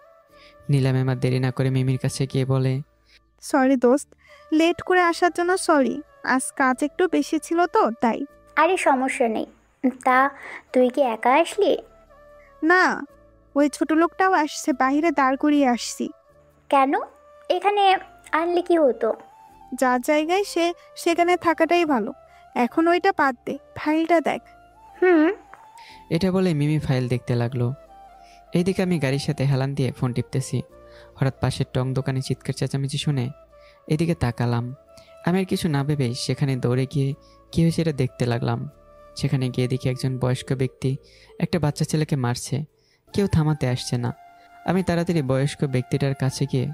নীলা ম্যাম আর দেরি না করে মিমির কাছে গিয়ে বলে, সরি দোস্ত, লেট করে আসার জন্য সরি, আজ কাজ একটু বেশি ছিল তো তাই। আরে সমস্যা নেই, তা তুই কি একা আসলি? না, ওই ছোট লোকটাও আসছে, বাইরে দাঁড় করিয়ে আসছি। কেন? এখানে আনলে কি হতো? যার জায়গায় সে সেখানে থাকাটাই ভালো, এখন ওইটা বাদ দে, ফাইলটা দেখ। এটা বলে মিমি ফাইল দেখতে লাগলো। এইদিকে আমি গাড়ির সাথে হেলান দিয়ে ফোন টিপতেছি। হঠাৎ পাশের টং দোকানে চিৎকার চেঁচামেচি শুনে এদিকে তাকালাম। আমি আর কিছু না ভেবেই সেখানে দৌড়ে গিয়ে কী হয়েছে এটা দেখতে লাগলাম। সেখানে গিয়ে দেখি একজন বয়স্ক ব্যক্তি একটা বাচ্চা ছেলেকে মারছে, কেউ থামাতে আসছে না। আমি তাড়াতাড়ি বয়স্ক ব্যক্তিটার কাছে গিয়ে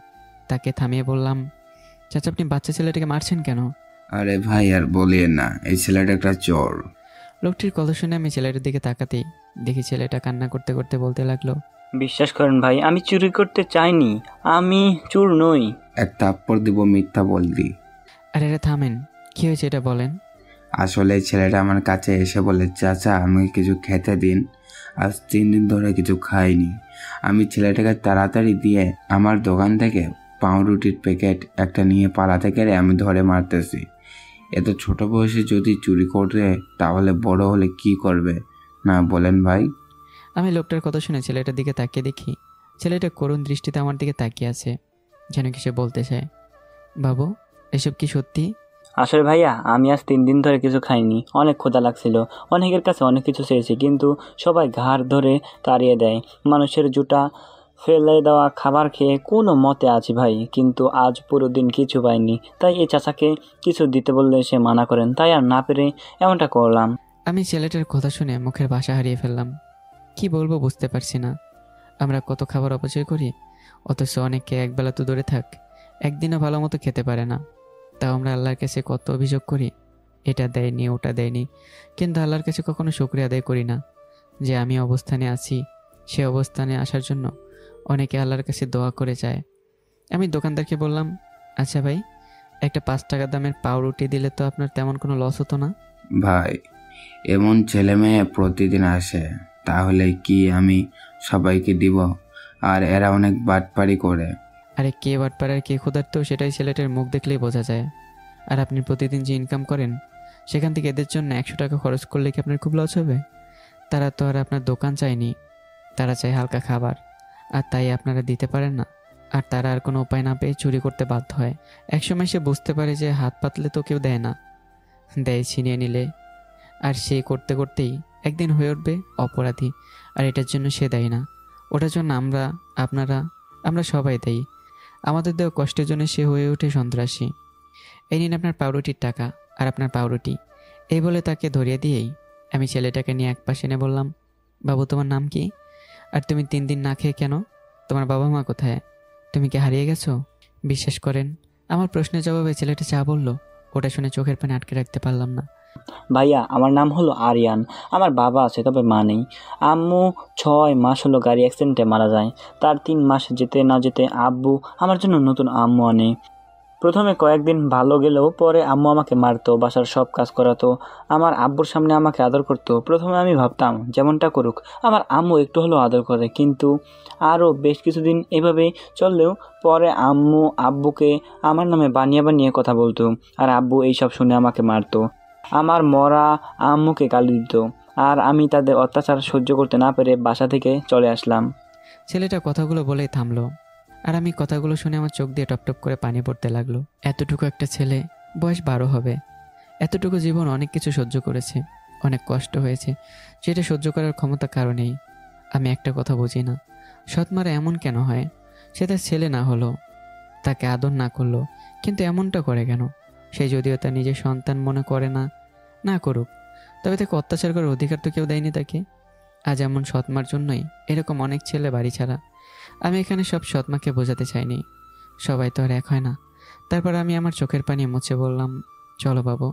তাকে থামিয়ে বললাম, চাচা আপনি বাচ্চা ছেলেটাকে মারছেন কেন? আরে ভাই আর বলিয়েন না, এই ছেলেটা একটা চোর। লোকটির কথা শুনে আমি ছেলেটার দিকে তাকাতেই দেখি ছেলেটা কান্না করতে করতে বলতে লাগলো, বিশ্বাস করেন ভাই, আমি চুরি করতে চাইনি, আমি চোর নই। এক থাপ্পড় দিব মিথ্যা বললি। আরে থামেন, কি হয়েছে এটা বলেন। আসলে এই ছেলেটা আমার কাছে এসে বলে, চাচা আমাকে কিছু খেতে দিন, আজ 3 দিন ধরে কিছু খাইনি। আমি ছেলেটাকে তাড়াতাড়ি দিয়ে আমার দোকান থেকে পাউরুটির প্যাকেট একটা নিয়ে পালাতে গেলে আমি ধরে মারতেছি। এত ছোট বয়সে যদি চুরি করে তাহলে বড় হলে কি করবে না বলেন ভাই? আমি লোকটার কথা শুনে ছেলেটার দিকে তাকিয়ে দেখি ছেলেটা করুণ দৃষ্টিতে আমার দিকে তাকিয়ে আছে, যেন কিছু বলতে চায়। বাবু, এসব কি সত্যি? আসলে ভাইয়া আমি আজ 3 দিন ধরে কিছু খাইনি, অনেক ক্ষুধা লাগছিল, অনেকের কাছে অনেক কিছু চেয়েছি কিন্তু সবাই ঘাড় ধরে তাড়িয়ে দেয়। মানুষের জুতা ফেলে দেওয়া খাবার খেয়ে কোনো মতে আছি ভাই, কিন্তু আজ পুরো দিন কিছু পাইনি। তাই এই চাচাকে কিছু দিতে বললে সে মানা করেন, তাই আর না পেরে এমনটা করলাম। আমি ছেলেটার কথা শুনে মুখের ভাষা হারিয়ে ফেললাম। কি বলবো বুঝতে পারছি না। আমরা কত খাবার অপচয় করি, অথচ অনেকে একবেলা তো দূরে থাক, একদিনও ভালো মতো খেতে পারে না। তাও আমরা আল্লাহর কাছে কত অভিযোগ করি, এটা দেয়নি ওটা দেয়নি, কিন্তু আল্লাহর কাছে কখনো শুকরিয়া আদায় করি না যে আমি অবস্থানে আছি। সে অবস্থানে আসার জন্য অনেকে আল্লাহর কাছে দোয়া করে যায়। আমি দোকানদারকে বললাম, আচ্ছা ভাই, একটা 5 টাকা দামের পাউরুটি দিলে তো আপনার তেমন কোনো লস হতো না? ভাই, এমন ছেলে মেয়ে প্রতিদিন আসে, তাহলে কি আমি সবাইকে দিব? আর এরা অনেক বাটপারি করে। আরে কে বাটপাড়ার কে ক্ষুধার্ত সেটাই ছেলেটার মুখ দেখলেই বোঝা যায়। আর আপনি প্রতিদিন যে ইনকাম করেন সেখান থেকে এদের জন্য 100 টাকা খরচ করলে কি আপনার খুব লস হবে? তারা তো আর আপনার দোকান চায়নি, তারা চায় হালকা খাবার, আর তাই আপনারা দিতে পারেন না। আর তারা আর কোনো উপায় না পেয়ে চুরি করতে বাধ্য হয়। একসময় সে বুঝতে পারে যে হাত পাতলে তো কেউ দেয় না, দেয় ছিনিয়ে নিলে। আর সে করতে করতেই একদিন হয়ে উঠবে অপরাধী, আর এটার জন্য সে দেয় না, ওটার জন্য আমরা সবাই দেই। আমাদের দেওয়া কষ্টের জন্য সে হয়ে ওঠে সন্ত্রাসী। এই নিন আপনার পাউরুটির টাকা আর আপনার পাউরুটি। এই বলে তাকে ধরিয়ে দিয়েই আমি ছেলেটাকে নিয়ে একপাশে এনে বললাম, বাবু তোমার নাম কি? আর তুমি 3 দিন না খেয়ে কেন? তোমার বাবা মা কোথায়? তুমি কি হারিয়ে গেছো? বিশ্বাস করেন, আমার প্রশ্নের জবাবে ছেলেটা যা বললো ওটা শুনে চোখের পানি আটকে রাখতে পারলাম না। ভাইয়া আমার নাম হলো আরিয়ান, আমার বাবা আছে তবে মা নেই। আম্মু 6 মাস হলো গাড়ি অ্যাক্সিডেন্টে মারা যায়। তার 3 মাস যেতে না যেতে আব্বু আমার জন্য নতুন আম্মু আনে। প্রথমে কয়েকদিন ভালো গেলেও পরে আম্মু আমাকে মারতো, বাসার সব কাজ করাতো, আমার আব্বুর সামনে আমাকে আদর করতো। প্রথমে আমি ভাবতাম যেমনটা করুক আমার আম্মু একটু হলেও আদর করে, কিন্তু আরও বেশ কিছুদিন এভাবে চললেও পরে আম্মু আব্বুকে আমার নামে বানিয়ে বানিয়ে কথা বলতো, আর আব্বু এইসব শুনে আমাকে মারতো। আমার মরা আম্মুকে গালি দিত, আর আমি তাদের অত্যাচার সহ্য করতে না পেরে বাসা থেকে চলে আসলাম। ছেলেটা কথাগুলো বলেই থামলো, আর আমি কথাগুলো শুনে আমার চোখ দিয়ে টপটপ করে পানি পড়তে লাগলো। এতটুকু একটা ছেলে, বয়স 12 হবে, এতটুকু জীবন অনেক কিছু সহ্য করেছে, অনেক কষ্ট হয়েছে, সেটা সহ্য করার ক্ষমতা কারণেই। আমি একটা কথা বুঝি না, সৎমারা এমন কেন হয়? সে তার ছেলে না হলো, তাকে আদর না করলো, কিন্তু এমনটা করে কেন? সে যদিও তার নিজের সন্তান মনে করে না, না করুক, তবে তাকে অত্যাচার করার অধিকার তো কেউ দেয়নি তাকে। আজ এমন সৎমার জন্যই এরকম অনেক ছেলে বাড়ি ছাড়া। আমি এখানে সব সৎমাকে বোঝাতে চাইনি, সবাই তো আর এক হয় না। তারপর আমি আমার চোখের পানি মুছে বললাম, চলো বাবু।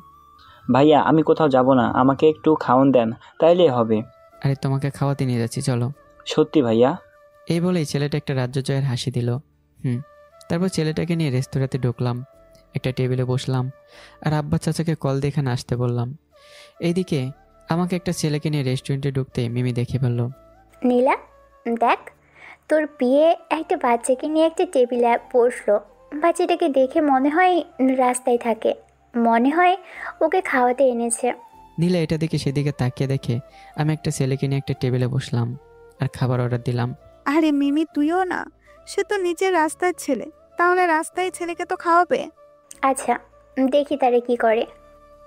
ভাইয়া আমি কোথাও যাব না, আমাকে একটু খাওয়ান দেন তাইলে হবে। আরে তোমাকে খাওয়াতে নিয়ে যাচ্ছি, চলো। সত্যি ভাইয়া? এই বলেই ছেলেটা একটা রাজ্য জয়ের হাসি দিল। তারপর ছেলেটাকে নিয়ে রেস্তোরাঁতে ঢুকলাম, একটা টেবিলে বসলাম, আর আব্বা চাচাকে কল দিয়ে এখানে আসতে বললাম। এইদিকে আমাকে একটা ছেলেকে নিয়ে রেস্টুরেন্টে ঢুকতে মিমি দেখে ফেললো। নীলা, দেখ তোর বিয়ে একটা বাচ্চাকে নিয়ে একটা টেবিলে বসলো। বাচ্চাটাকে দেখে মনে হয় রাস্তায় থাকে, মনে হয় ওকে খাওয়াতে এনেছে। নীলা এটা দেখে সেদিকে তাকিয়ে দেখে আমি একটা ছেলেকে নিয়ে একটা টেবিলে বসলাম আর খাবার অর্ডার দিলাম। আরে মিমি, তুইও না? সে তো নিজের রাস্তার ছেলে, তাহলে রাস্তায় ছেলেকে তো খাওয়াবে। আচ্ছা, দেখি তারে কি করে।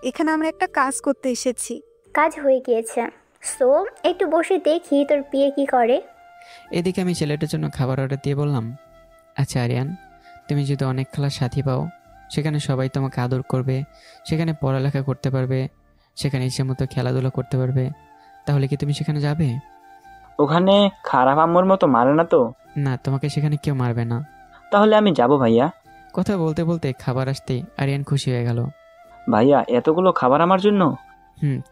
এখানে আমরা একটা কাজ করতে এসেছি। কাজ হয়ে গিয়েছে, সো একটু বসে দেখি তোর বিয়ে কি করে। এদিকে আমি ছেলেটার জন্য খাবার অর্ডার দিয়ে বললাম, আচ্ছা আরিয়ান, তুমি যদি অনেক খেলার সাথী পাও, সেখানে সবাই তোমাকে আদর করবে, সেখানে পড়ালেখা করতে পারবে, সেখানে ইচ্ছে মতো খেলাধুলা করতে পারবে, তাহলে কি তুমি সেখানে যাবে? ওখানে খারাপ আম্মুর মতো মারে না তো? না, তোমাকে সেখানে কেউ মারবে না। তাহলে আমি যাব ভাইয়া। কথা বলতে বলতে খাবার আসতেই আরিয়ান খুশি হয়ে গেল। ভাইয়া এতগুলো খাবার আমার জন্য?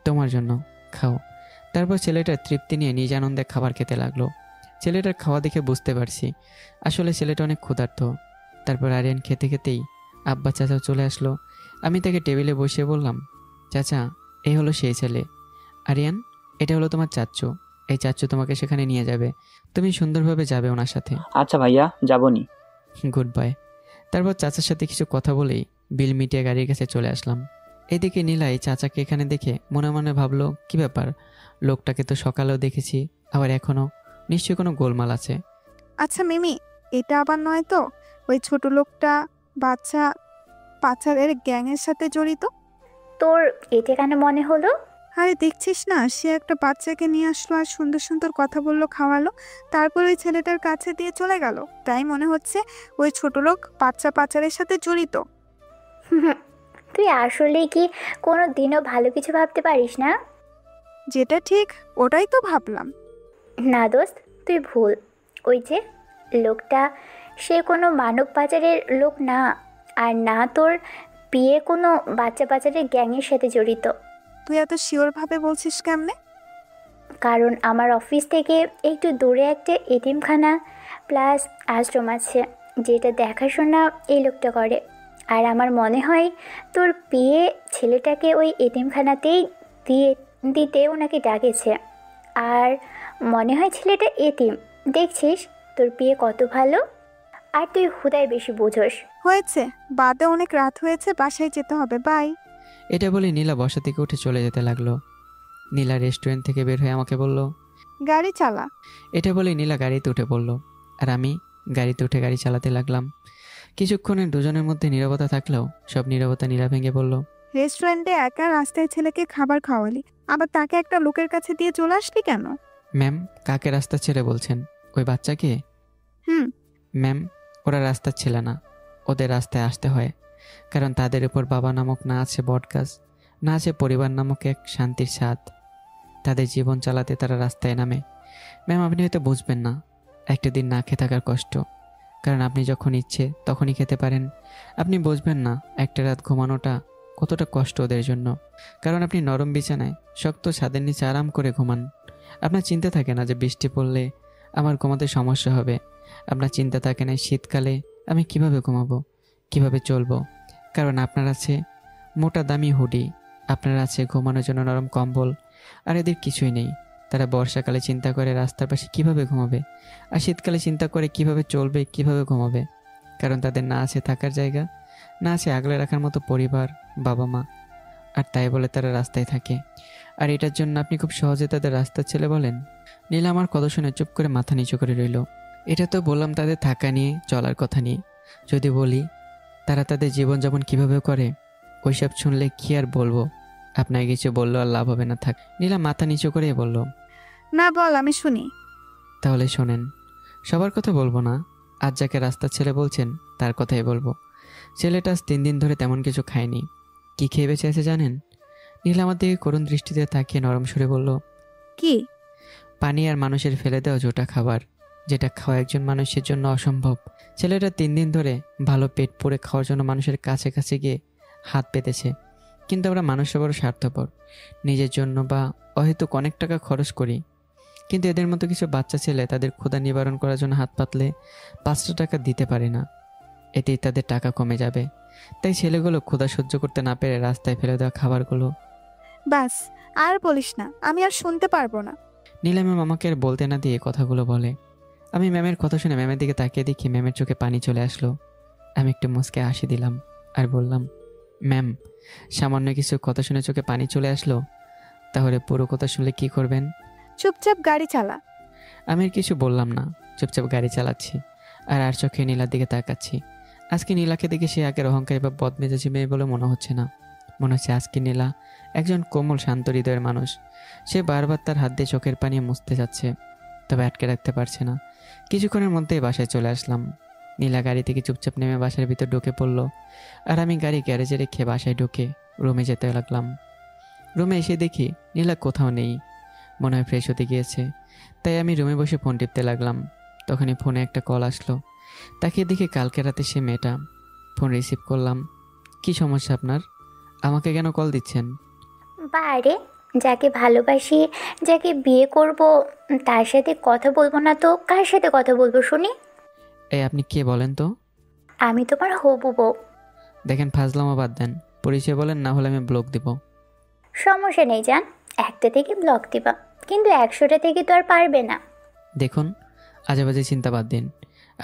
তোমার জন্য, খাও। তারপর ছেলেটা তৃপ্তি নিয়ে নিজ আনন্দে খাবার খেতে লাগলো। ছেলেটার খাওয়া দেখে বুঝতে পারছি আসলে ছেলেটা অনেক ক্ষুধার্ত। তারপর আরিয়ান খেতে খেতেই আব্বা চাচাও চলে আসলো। আমি তাকে টেবিলে বসিয়ে বললাম, চাচা, এই হলো সেই ছেলে আরিয়ান। এটা হলো তোমার চাচ্চু। এই চাচ্চু তোমাকে সেখানে নিয়ে যাবে, তুমি সুন্দরভাবে যাবে ওনার সাথে। আচ্ছা ভাইয়া, যাবনি। Good bye. তারপর চাচার সাথে কিছু কথা বলেই বিল মিটিয়ে গাড়ির কাছে চলে আসলাম। এদিকে নীলাই চাচাকে এখানে দেখে মনে মনে ভাবলো, কি ব্যাপার, লোকটাকে তো সকালেও দেখেছি, আবার এখনো নিশ্চয়ই কোনো গোলমাল আছে। আচ্ছা মিমি, এটা আবার নয় তো ওই ছোট লোকটা বাচ্চা পাচারের গ্যাংয়ের সাথে জড়িত? তোর এটা কেন মনে হলো? আরে দেখছিস না, সে একটা বাচ্চাকে নিয়ে আসলো আর সুন্দর সুন্দর কথা বললো, খাওয়ালো, তারপর ওই ছেলেটার কাছে দিয়ে চলে গেল। তাই মনে হচ্ছে ওই ছোট লোক বাচ্চা পাচারের সাথে জড়িত। তুই আসলে কি কোনো দিনও ভালো কিছু ভাবতে পারিস না? যেটা ঠিক ওটাই তো ভাবলাম। না দোস্ত, তুই ভুল। ওই যে লোকটা, সে কোনো মানব পাচারের লোক না, আর না তোর বিয়ে কোনো বাচ্চা পাচারের গ্যাংয়ের সাথে জড়িত। তুই এত শিওরভাবে বলছিস কেমনে? কারণ আমার অফিস থেকে একটু দূরে একটা এতিমখানা প্লাস আশ্রম আছে, যেটা দেখাশোনা এই লোকটা করে। আর আমার মনে হয় তোর বিয়ে ছেলেটাকে ওই এতিমখানাতেই দিতে ওনাকে ডাকেছে। আর মনে হয় ছেলেটা এতিম। দেখছিস তোর বিয়ে কত ভালো, আর তুই হুদাই বেশি বুঝোস। হয়েছে, বাদে অনেক রাত হয়েছে, বাসায় যেতে হবে, বাই। এটা বলে নীলা বসা থেকে উঠে চলে যেতে লাগলো। নীলা রেস্টুরেন্ট থেকে বের হয়ে আমাকে বলল, গাড়ি চালা। এটা বলে নীলা গাড়িতে উঠে পড়ল, আর আমি গাড়িতে উঠে গাড়ি চালাতে লাগলাম। কিছুক্ষণের দুজনের মধ্যে নীরবতা থাকলেও সব নীরবতা নীলা ভেঙে বলল, রেস্টুরেন্টে একা রাস্তায় ছেলেকে খাবার খাওয়ালি, আবার তাকে একটা লোকের কাছে দিয়ে চলে আসলি কেন? ম্যাম, কাকে রাস্তার ছেলে বলছেন? ওই বাচ্চাকে? ম্যাম, ওরা রাস্তার ছেলে না, ওদের রাস্তায় আসতে হয়, কারণ তাদের উপর বাবা নামক না আছে বটগাছ, না আছে পরিবার নামক এক শান্তির স্বাদ। তাদের জীবন চালাতে তারা রাস্তায় নামে। ম্যাম, আপনি হয়তো বুঝবেন না একটা দিন না খেয়ে থাকার কষ্ট, কারণ আপনি যখন ইচ্ছে তখনই খেতে পারেন। আপনি বুঝবেন না একটা রাত ঘুমানোটা কতটা কষ্ট ওদের জন্য, কারণ আপনি নরম বিছানায় শক্ত ছাদের নিচে আরাম করে ঘুমান। আপনার চিন্তা থাকে না যে বৃষ্টি পড়লে আমার ঘুমাতে সমস্যা হবে। আপনার চিন্তা থাকে না শীতকালে আমি কিভাবে ঘুমাবো, কিভাবে চলবো, কারণ আপনার আছে মোটা দামি হুডি, আপনার আছে ঘুমানোর জন্য নরম কম্বল। আর এদের কিছুই নেই। তারা বর্ষাকালে চিন্তা করে রাস্তার পাশে কিভাবে ঘুমাবে, আর শীতকালে চিন্তা করে কিভাবে চলবে, কিভাবে ঘুমাবে, কারণ তাদের না আছে থাকার জায়গা, না আছে আগলে রাখার মতো পরিবার, বাবা মা। আর তাই বলে তারা রাস্তায় থাকে। আর এটার জন্য আপনি খুব সহজে তাদের রাস্তার ছেলে বলেন? নীলা আমার কথা শুনে চুপ করে মাথা নিচু করে রইল। এটা তো বললাম তাদের থাকা নিয়ে, চলার কথা নিয়ে। যদি বলি তারা তাদের জীবনযাপন কিভাবে করে, ওইসব শুনলে কি আর বলবো? আপনাকে কিছু বললো আর লাভ হবে না, থাক। নীলা মাথা নিচু করে বলল, না বল, আমি শুনি। তাহলে শোনেন, সবার কথা বলবো না, আজ যাকে রাস্তার ছেলে বলছেন তার কথাই বলবো। ছেলেটা আজ 3 দিন ধরে তেমন কিছু খায়নি। কি খেয়ে বেঁচে আছে জানেন? নীলা আমার দিকে করুণ দৃষ্টিতে তাকিয়ে নরম সুরে বলল, কি? পানি আর মানুষের ফেলে দেওয়া জোটা খাবার, যেটা খাওয়া একজন মানুষের জন্য অসম্ভব। ছেলেটা 3 দিন ধরে ভালো পেট পুড়ে খাওয়ার জন্য মানুষের কাছে কাছে গিয়ে হাত পেতেছে, কিন্তু আমরা মানুষের বড় স্বার্থপর। নিজের জন্য বা অহেতুক অনেক টাকা খরচ করি, কিন্তু এদের মতো কিছু বাচ্চা ছেলে তাদের ক্ষুধা নিবারণ করার জন্য হাত পাতলে 5টা টাকা দিতে পারে না। এতেই তাদের টাকা কমে যাবে। তাই ছেলেগুলো ক্ষুধা সহ্য করতে না পেরে রাস্তায় ফেলে দেওয়া খাবারগুলো। ব্যাস, আর বলিস না, আমি আর শুনতে পারবো না। নীলা ম্যাম আমাকে আর বলতে না দিয়ে কথাগুলো বলে। আমি ম্যামের কথা শুনে ম্যামের দিকে তাকিয়ে দেখি ম্যামের চোখে পানি চলে আসলো। আমি একটু মুচকে হাসি দিলাম আর বললাম, ম্যাম, সামান্য কিছু কথা শুনে চোখে পানি চলে আসলো, তাহলে পুরো কথা শুনলে কি করবেন? চুপচাপ গাড়ি চালা। আমি আর কিছু বললাম না, চুপচাপ গাড়ি চালাচ্ছি আর চোখে নীলার দিকে তাকাচ্ছি। আজকে নীলাকে দেখে সে আগের অহংকারী বা বদমেজাজি মেয়ে বলে মনে হচ্ছে না। মনে হচ্ছে আজকে নীলা একজন কোমল শান্ত হৃদয়ের মানুষ। সে বারবার তার হাত দিয়ে চোখের পানি মুছতে যাচ্ছে, তবে আটকে রাখতে পারছে না। কিছুক্ষণের মধ্যেই বাসায় চলে আসলাম। নীলা গাড়ি থেকে চুপচাপ নেমে বাসার ভিতর ঢুকে পড়লো, আর আমি গাড়ি গ্যারেজে রেখে বাসায় ঢুকে রুমে যেতে লাগলাম। রুমে এসে দেখি নীলা কোথাও নেই, মনে হয় ফ্রেশ হতে গিয়েছে। তাই আমি রুমে বসে ফোন টিপতে লাগলাম। তখনই ফোনে একটা কল আসলো। তাকে দেখে কালকে রাতে সে মেয়েটা। ফোন রিসিভ করলাম। কি সমস্যা আপনার? আমাকে কেন কল দিচ্ছেন? বারে, যাকে ভালোবাসি, যাকে বিয়ে করব, তার সাথে কথা বলবো না তো কার সাথে কথা বলবো শুনি? এই আপনি কে বলেন তো? আমি তোমার হবু বউ। দেখেন, ফাজলামো বাদ দেন, পরিচয় বলেন, না হলে আমি ব্লক দিব। সমস্যা নেই জান, একটা থেকে ব্লক দিবা, কিন্তু 100টা থেকে তো আর পারবে না। দেখুন, আজেবাজে চিন্তা বাদ দিন।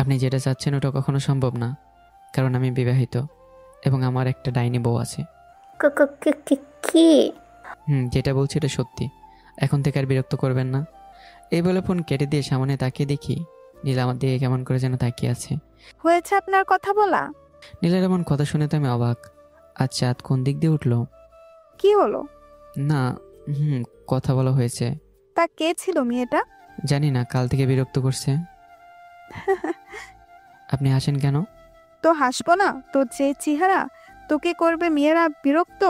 আপনি যেটা চাচ্ছেন ওটা কখনো সম্ভব না, কারণ আমি বিবাহিত এবং আমার একটা ডাইনি বউ আছে। কি? যেটা বলছি এটা সত্যি। এখন থেকে আর বিরক্ত করবেন না। এই বলে ফোন কেটে দিয়ে সামনে তাকিয়ে দেখি নীলা আমার দিকে কেমন করে যেন তাকিয়ে আছে। হয়েছে আপনার কথা বলা? নীলার এমন কথা শুনে তো আমি অবাক। আচ্ছা, কোন দিক দিয়ে উঠলো? কি হলো? না, কথা বলা হয়েছে। তা কে ছিল মেয়েটা? জানি না, কাল থেকে বিরক্ত করছে। আপনি হাসেন কেন? তো হাসবো না? তোর যে চেহারা, তোকে করবে মেয়েরা বিরক্ত?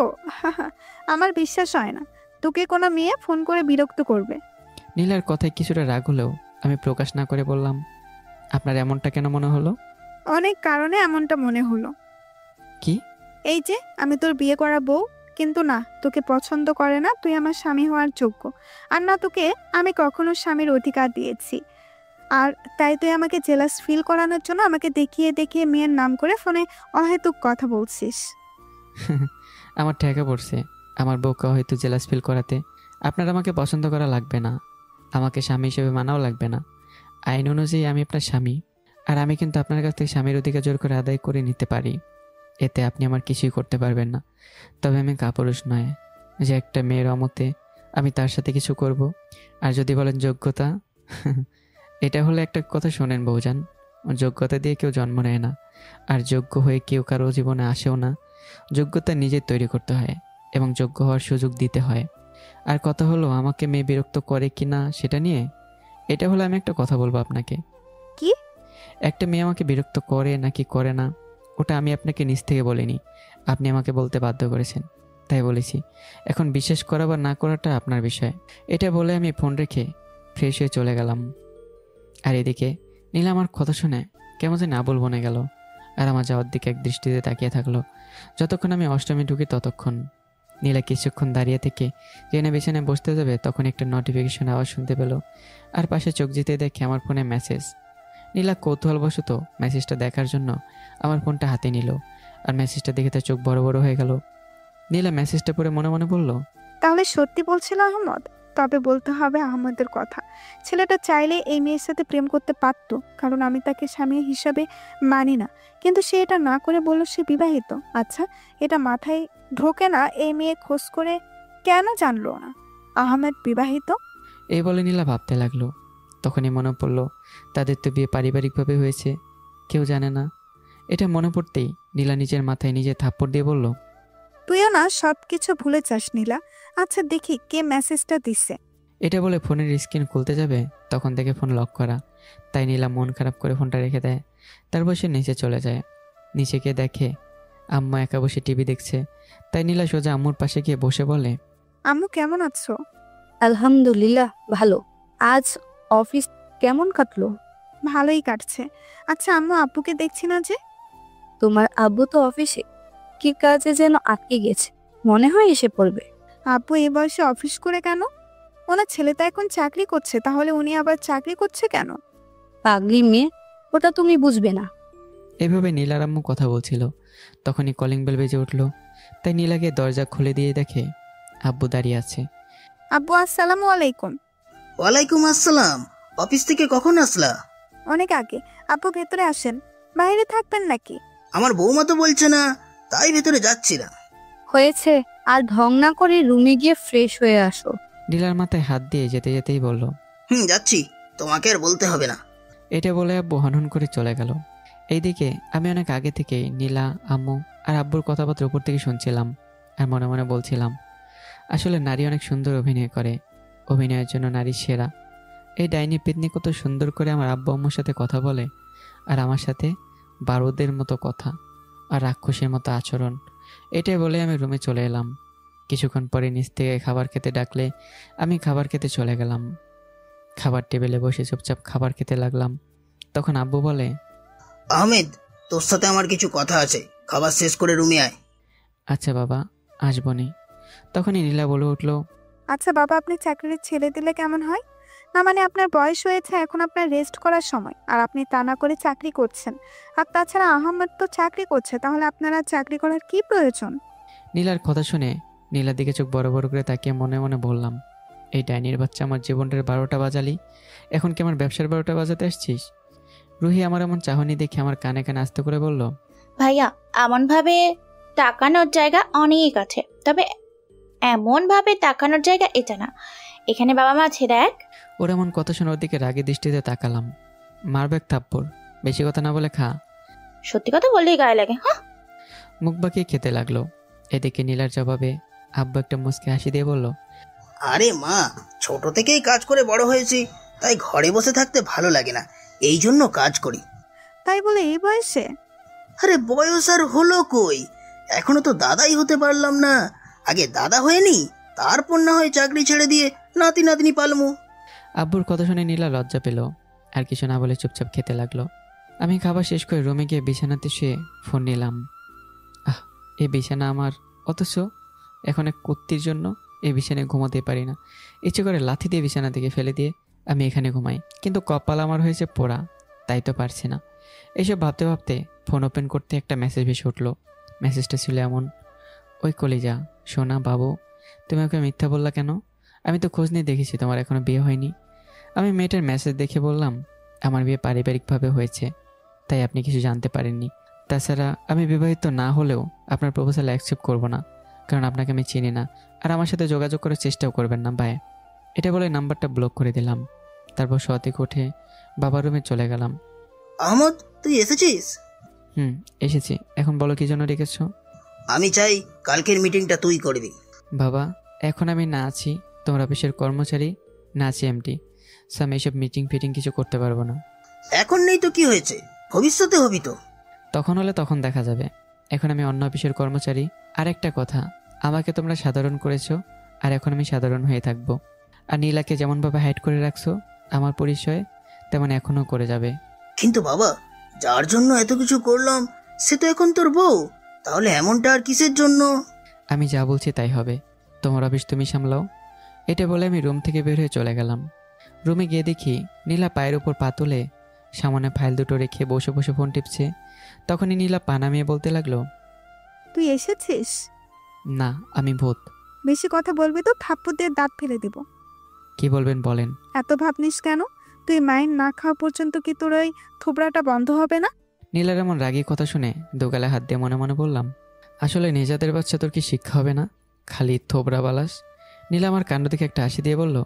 আমার বিশ্বাস হয় না তোকে কোনো মেয়ে ফোন করে বিরক্ত করবে। নীলার কথায় কিছুটা রাগ হলেও আমি প্রকাশ না করে বললাম, আপনার এমনটা কেন মনে হলো? অনেক কারণে এমনটা মনে হলো। কি? এই যে আমি তোর বিয়ে করা বউ, কিন্তু না, তোকে পছন্দ করে না, তুই আমার স্বামী হওয়ার যোগ্য। আর না, তোকে আমি কখনো স্বামীর অধিকার দিয়েছি। আর তাই তুই আমাকে জেলাস ফিল করানোর জন্য আমাকে দেখিয়ে দেখিয়ে মেয়ের নাম করে ফোনে অহেতুক কথা বলছিস। আমার ঠেকা পড়ছে আমার বউকে হয়তো জেলাস ফিল করাতে। আপনার আমাকে পছন্দ করা লাগবে না, আমাকে স্বামী হিসেবে মানাও লাগবে না। আইন অনুযায়ী আমি আপনার স্বামী, আর আমি কিন্তু আপনার কাছ থেকে স্বামীর অধিকার জোর করে আদায় করে নিতে পারি। এতে আপনি আমার কিছুই করতে পারবেন না। তবে আমি কাপুরুষ নয় যে একটা মেয়ের অমতে আমি তার সাথে কিছু করব। আর যদি বলেন যোগ্যতা, এটা হলে একটা কথা শোনেন বউজান, যোগ্যতা দিয়ে কেউ জন্ম নেয় না, আর যোগ্য হয়ে কেউ কারো জীবনে আসেও না। যোগ্যতা নিজে তৈরি করতে হয় এবং যোগ্য হওয়ার সুযোগ দিতে হয়। আর কথা হলো আমাকে মেয়ে বিরক্ত করে কি না সেটা নিয়ে, এটা হলো আমি একটা কথা বলবো আপনাকে। কি? একটা মেয়ে আমাকে বিরক্ত করে নাকি করে না ওটা আমি আপনাকে নিজ থেকে বলিনি, আপনি আমাকে বলতে বাধ্য করেছেন, তাই বলেছি। এখন বিশ্বাস করা বা না করাটা আপনার বিষয়। এটা বলে আমি ফোন রেখে ফ্রেশ হয়ে চলে গেলাম। আর এদিকে নীলা আমার কথা শুনে কেমন যেন আবুল বনে গেল, আর আমার যাওয়ার দিকে এক দৃষ্টিতে তাকিয়ে থাকলো। যতক্ষণ আমি অষ্টমী ঢুকি ততক্ষণ। নীলা কিছুক্ষণ দাঁড়িয়ে থেকে যেখানে বিছানায় বসতে যাবে তখন একটা নোটিফিকেশন আওয়াজ শুনতে পেল, আর পাশে চোখ যেতে দেখে আমার ফোনে মেসেজ। নীলা কৌতূহলবশত মেসেজটা দেখার জন্য আমার ফোনটা হাতে নিল, আর মেসেজটা দেখে তার চোখ বড় বড় হয়ে গেল। নীলা মেসেজটা পড়ে মনে মনে বলল, তাহলে সত্যি বলছিল আহমদ? তবে বলতে হবে আহমদের কথা। ছেলেটা চাইলে এই মেয়ের সাথে প্রেম করতে পারত, কারণ আমি তাকে স্বামী হিসাবে মানি না। কিন্তু সে এটা না করে বলল সে বিবাহিত। আচ্ছা, এটা মাথায় ঢোকে না এই মেয়ে খোঁজ করে কেন জানলো না আহমেদ বিবাহিত? এই বলে নীলা ভাবতে লাগলো। তখনই মনে পড়ল তাদের তো বিয়ে পারিবারিকভাবে হয়েছে, কেউ জানে না। এটা মনে পড়তেই নীলা নিজের মাথায় নিজে থাপ্পড় দিয়ে বলল, তুইও না সব কিছু ভুলে যাস নীলা। আচ্ছা দেখি কে মেসেজটা দিচ্ছে। এটা বলে ফোনের স্ক্রিন খুলতে যাবে তখন থেকে ফোন লক করা। তাই নীলা মন খারাপ করে ফোনটা রেখে দেয়। তারপর সে নিচে চলে যায়। নিচে গিয়ে দেখে আম্মা একা বসে টিভি দেখছে। তাই নীলা সোজা আম্মুর পাশে গিয়ে বসে বলে, আম্মু কেমন আছো? আলহামদুলিল্লাহ ভালো। আজ অফিস কেমন কাটলো? ভালোই কাটছে। আচ্ছা আম্মু, আব্বুকে দেখছি না যে? তোমার আব্বু তো অফিসে কি কাজে যেন আটকে গেছে, মনে হয় এসে পড়বে। আব্বু এই বয়সে অফিস করে কেন? ওনার ছেলে তো এখন চাকরি করছে, তাহলে উনি আবার চাকরি করছে কেন? পাগলি মেয়ে, ওটা তুমি বুঝবে না। এভাবে নীলার আম্মু কথা বলছিল। তখনই কলিং বেল বেজে উঠল। তাই নীলাকে দরজা খুলে দিয়ে দেখে আব্বু দাঁড়িয়ে আছে। আব্বু আসসালামু আলাইকুম। ওয়ালাইকুম আসসালাম। অফিস থেকে কখন আসলা? অনেক আগে। আব্বু ভেতরে আসেন। বাইরে থাকবেন নাকি? আমার বৌমা তো বলছে না, তাই ভেতরে যাচ্ছি না। হয়েছে, আর ঢং না করে রুমে গিয়ে ফ্রেশ হয়ে আসো। নীলার মাথায় হাত দিয়ে যেতে যেতেই বলল, যাচ্ছি, তোমাকে আর বলতে হবে না। এটা বলে আব্বু হনহন করে চলে গেল। এইদিকে আমি অনেক আগে থেকেই নীলা, আম্মু আর আব্বুর কথাবার্তা উপর থেকে শুনছিলাম, আর মনে মনে বলছিলাম আসলে নারী অনেক সুন্দর অভিনয় করে, অভিনয়ের জন্য নারী সেরা। এই ডাইনি পেতনি কত সুন্দর করে আমার আব্বু আম্মুর সাথে কথা বলে, আর আমার সাথে বারুদের মতো কথা আর রাক্ষসের মতো আচরণ। এটাই বলে আমি রুমে চলে এলাম। কিছুক্ষণ পরে নিচ থেকে খাবার খেতে ডাকলে আমি খাবার খেতে চলে গেলাম। খাবার টেবিলে বসে চুপচাপ খাবার খেতে লাগলাম। তখন আব্বু বলে, আহমেদ, তোর সাথে আমার কিছু কথা আছে, খাবার শেষ করে রুমে আয়। আচ্ছা বাবা, আসবনি। তখনই নীলা বলে উঠল, আচ্ছা বাবা, আপনি চাকরির ছেড়ে দিলে কেমন হয়? না মানে আপনার বয়স হয়েছে, এখন আপনার রেস্ট করার সময়, আর আপনি তা না করে চাকরি করছেন। আর তাছাড়া আহমেদ তো চাকরি করছে, তাহলে আপনারা চাকরি করার কি প্রয়োজন? নীলার কথা শুনে নীলার দিকে চোখ বড় বড় করে তাকিয়ে মনে মনে বললাম, এই ডাইনির বাচ্চা আমার জীবনের 12টা বাজালি, এখন কি আমার ব্যবসার 12টা বাজাতে আসছিস? রুহি আমার এমন চাহনি দেখে আমার কানে কানে আস্তে করে বলল, ভাইয়া এমনভাবে তাকানোর জায়গা অনেক আছে, তবে এমনভাবে তাকানোর জায়গা এটা না। এখানে বাবা মা আছে দেখ। ওর এমন কথা শুনে ওর দিকে রাগে দৃষ্টিতে তাকালাম। মারবে এক থাপ্পড়, বেশি কথা না বলে খা। সত্যি কথা বললেই গায়ে লাগে। হ্যাঁ, মুখ বাঁকিয়ে খেতে লাগলো। এদিকে নীলার জবাবে আব্বু একটা মুচকি হাসি দিয়ে বলল, আরে মা, ছোট থেকেই কাজ করে বড় হয়েছি, তাই ঘরে বসে থাকতে ভালো লাগে না, এই জন্য কাজ করি। তাই বলে এই বয়সে? আরে বয়স আর হলো কই, এখনো তো দাদাই হতে পারলাম না। আগে দাদা হয়নি, তারপর না হয় চাকরি ছেড়ে দিয়ে নাতি নাতনি পালমু। আব্বুর কথা শুনে নীলা লজ্জা পেল, আর কিছু না বলে চুপচাপ খেতে লাগলো। আমি খাবার শেষ করে রুমে গিয়ে বিছানাতে শুয়ে ফোন নিলাম। এই বিছানা আমার, অথচ এখন এক কুত্তির জন্য এই বিছানায় ঘুমাতে পারি না। ইচ্ছে করে লাথি দিয়ে বিছানা থেকে ফেলে দিয়ে আমি এখানে ঘুমাই, কিন্তু কপাল আমার হয়েছে পোড়া, তাই তো পারছি না। এইসব ভাবতে ভাবতে ফোন ওপেন করতে একটা মেসেজ ভেসে উঠলো। মেসেজটা ছিল এমন, ওই কলিজা সোনা বাবু, তুমি ওকে মিথ্যা বললা কেন? আমি তো খোঁজ নিয়ে দেখেছি তোমার এখনো বিয়ে হয়নি। আমি মেয়েটার মেসেজ দেখে বললাম, আমার বিয়ে পারিবারিকভাবে হয়েছে, তাই আপনি কিছু জানতে পারেননি। তাছাড়া আমি বিবাহিত না হলেও আপনার প্রপোজাল অ্যাকসেপ্ট করব না, কারণ আপনাকে আমি চিনি না, আর আমার সাথে যোগাযোগ করার চেষ্টাও করবেন না, বাই। এটা বলে নাম্বারটা ব্লক করে দিলাম। তারপর শোয়া থেকে উঠে বাবার রুমে চলে গেলাম। আহমদ, তুই এসেছিস? এসেছি। এখন বলো কি জন্য ডেকেছ? আমি চাই কালকের মিটিংটা তুই করবি। বাবা, এখন আমি না আছি তোমার অফিসের কর্মচারী, না আছি এমডি, সো আমি এইসব মিটিং ফিটিং কিছু করতে পারবো না। এখন নেই তো কি হয়েছে, ভবিষ্যতে হবি তো। তখন হলে তখন দেখা যাবে, এখন আমি অন্য অফিসের কর্মচারী। আর একটা কথা, আমাকে তোমরা সাধারণ করেছো, আর এখন আমি সাধারণ হয়ে থাকবো। আর নীলাকে যেমনভাবে হাইড করে রাখছো আমার পরিচয়ে, তেমন এখনও করে যাবে। কিন্তু বাবা, যার জন্য এত কিছু করলাম সে তো এখন তোর বউ, তাহলে এমনটা আর কিসের জন্য? আমি যা বলছি তাই হবে, তোমার অফিস তুমি সামলাও। এটা বলে আমি রুম থেকে বের হয়ে চলে গেলাম। রুমে গিয়ে দেখি নীলা পায়ের উপর পা তুলে সামনে ফাইল দুটো রেখে বসে বসে ফোন টিপছে। তখনই নীলা পা নামিয়ে বলতে লাগলো, তুই এসেছিস? না, আমি ভূত। বেশি কথা বলবি তো থাপ্পড় দিয়ে দাঁত ফেলে দিব। কি বলবেন বলেন। এত ভাবনিস কেন? তুই মাইন না খাওয়া পর্যন্ত কি তোর ওই থোবড়াটা বন্ধ হবে না? নীলার এমন রাগী কথা শুনে দোগালে হাত দিয়ে মনে মনে বললাম, আসলে নিজেদের বাচ্চা তোর কি শিক্ষা হবে না, খালি থোবড়া বালাস। নীলা আমার কাণ্ড থেকে একটা হাসি দিয়ে বলল,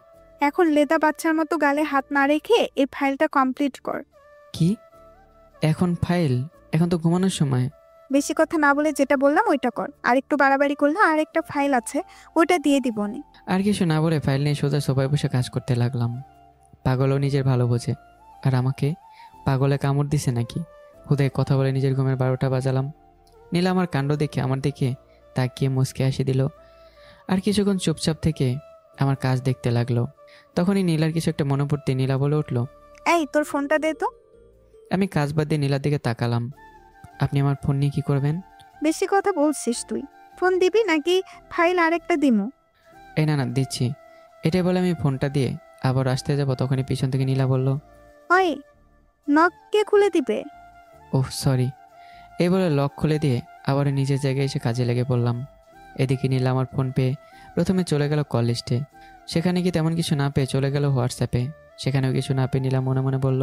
এখন লেদা বাচ্চার মতো গালে হাত না রেখে এই ফাইলটা কমপ্লিট কর। কি এখন ফাইল? এখন তো ঘুমানোর সময়। বেশি কথা না বলে যেটা বললাম ওইটা কর, আর একটু বাড়াবাড়ি করলে আর একটা ফাইল আছে ওইটা দিয়ে দিব নে। আর কিছু না বলে ফাইল নিয়ে সোজা সোফায় বসে কাজ করতে লাগলাম। পাগলও নিজের ভালো বোঝে, আর আমাকে পাগলে কামড় দিছে নাকি? হুদায় কথা বলে নিজের ঘুমের 12টা বাজালাম। নীলা আমার কাণ্ড দেখে আমার দিকে তাকিয়ে মুচকে হাসি দিল, আর কিছুক্ষণ চুপচাপ থেকে আমার কাজ দেখতে লাগলো। তখনই নীলার কিছু একটা মনে পড়তে নীলা বলে উঠলো, এই তোর ফোনটা দে তো। আমি কাজ বাদ দিয়ে নীলার দিকে তাকালাম। আপনি আমার ফোন নিয়ে কি করবেন? বেশি কথা বলছিস তুই, ফোন দিবি নাকি ফাইল আরেকটা দিমু? এই না দিচ্ছি। এটাই বলে আমি ফোনটা দিয়ে আবার আসতে যাব, তখনই পিছন থেকে নীলা বলল, ওই নক কে খুলে দিবে? Oh sorry. এই বলে লক খুলে দিয়ে আবার নিজের জায়গায় এসে কাজে লেগে পড়লাম। এদিকে নীলা আমার ফোন পেয়ে প্রথমে চলে গেল কল লিস্টে, সেখানে কি তেমন কিছু না পেয়ে চলে গেল হোয়াটসঅ্যাপে, সেখানেও কিছু না পেয়ে নীলা মনে মনে বলল,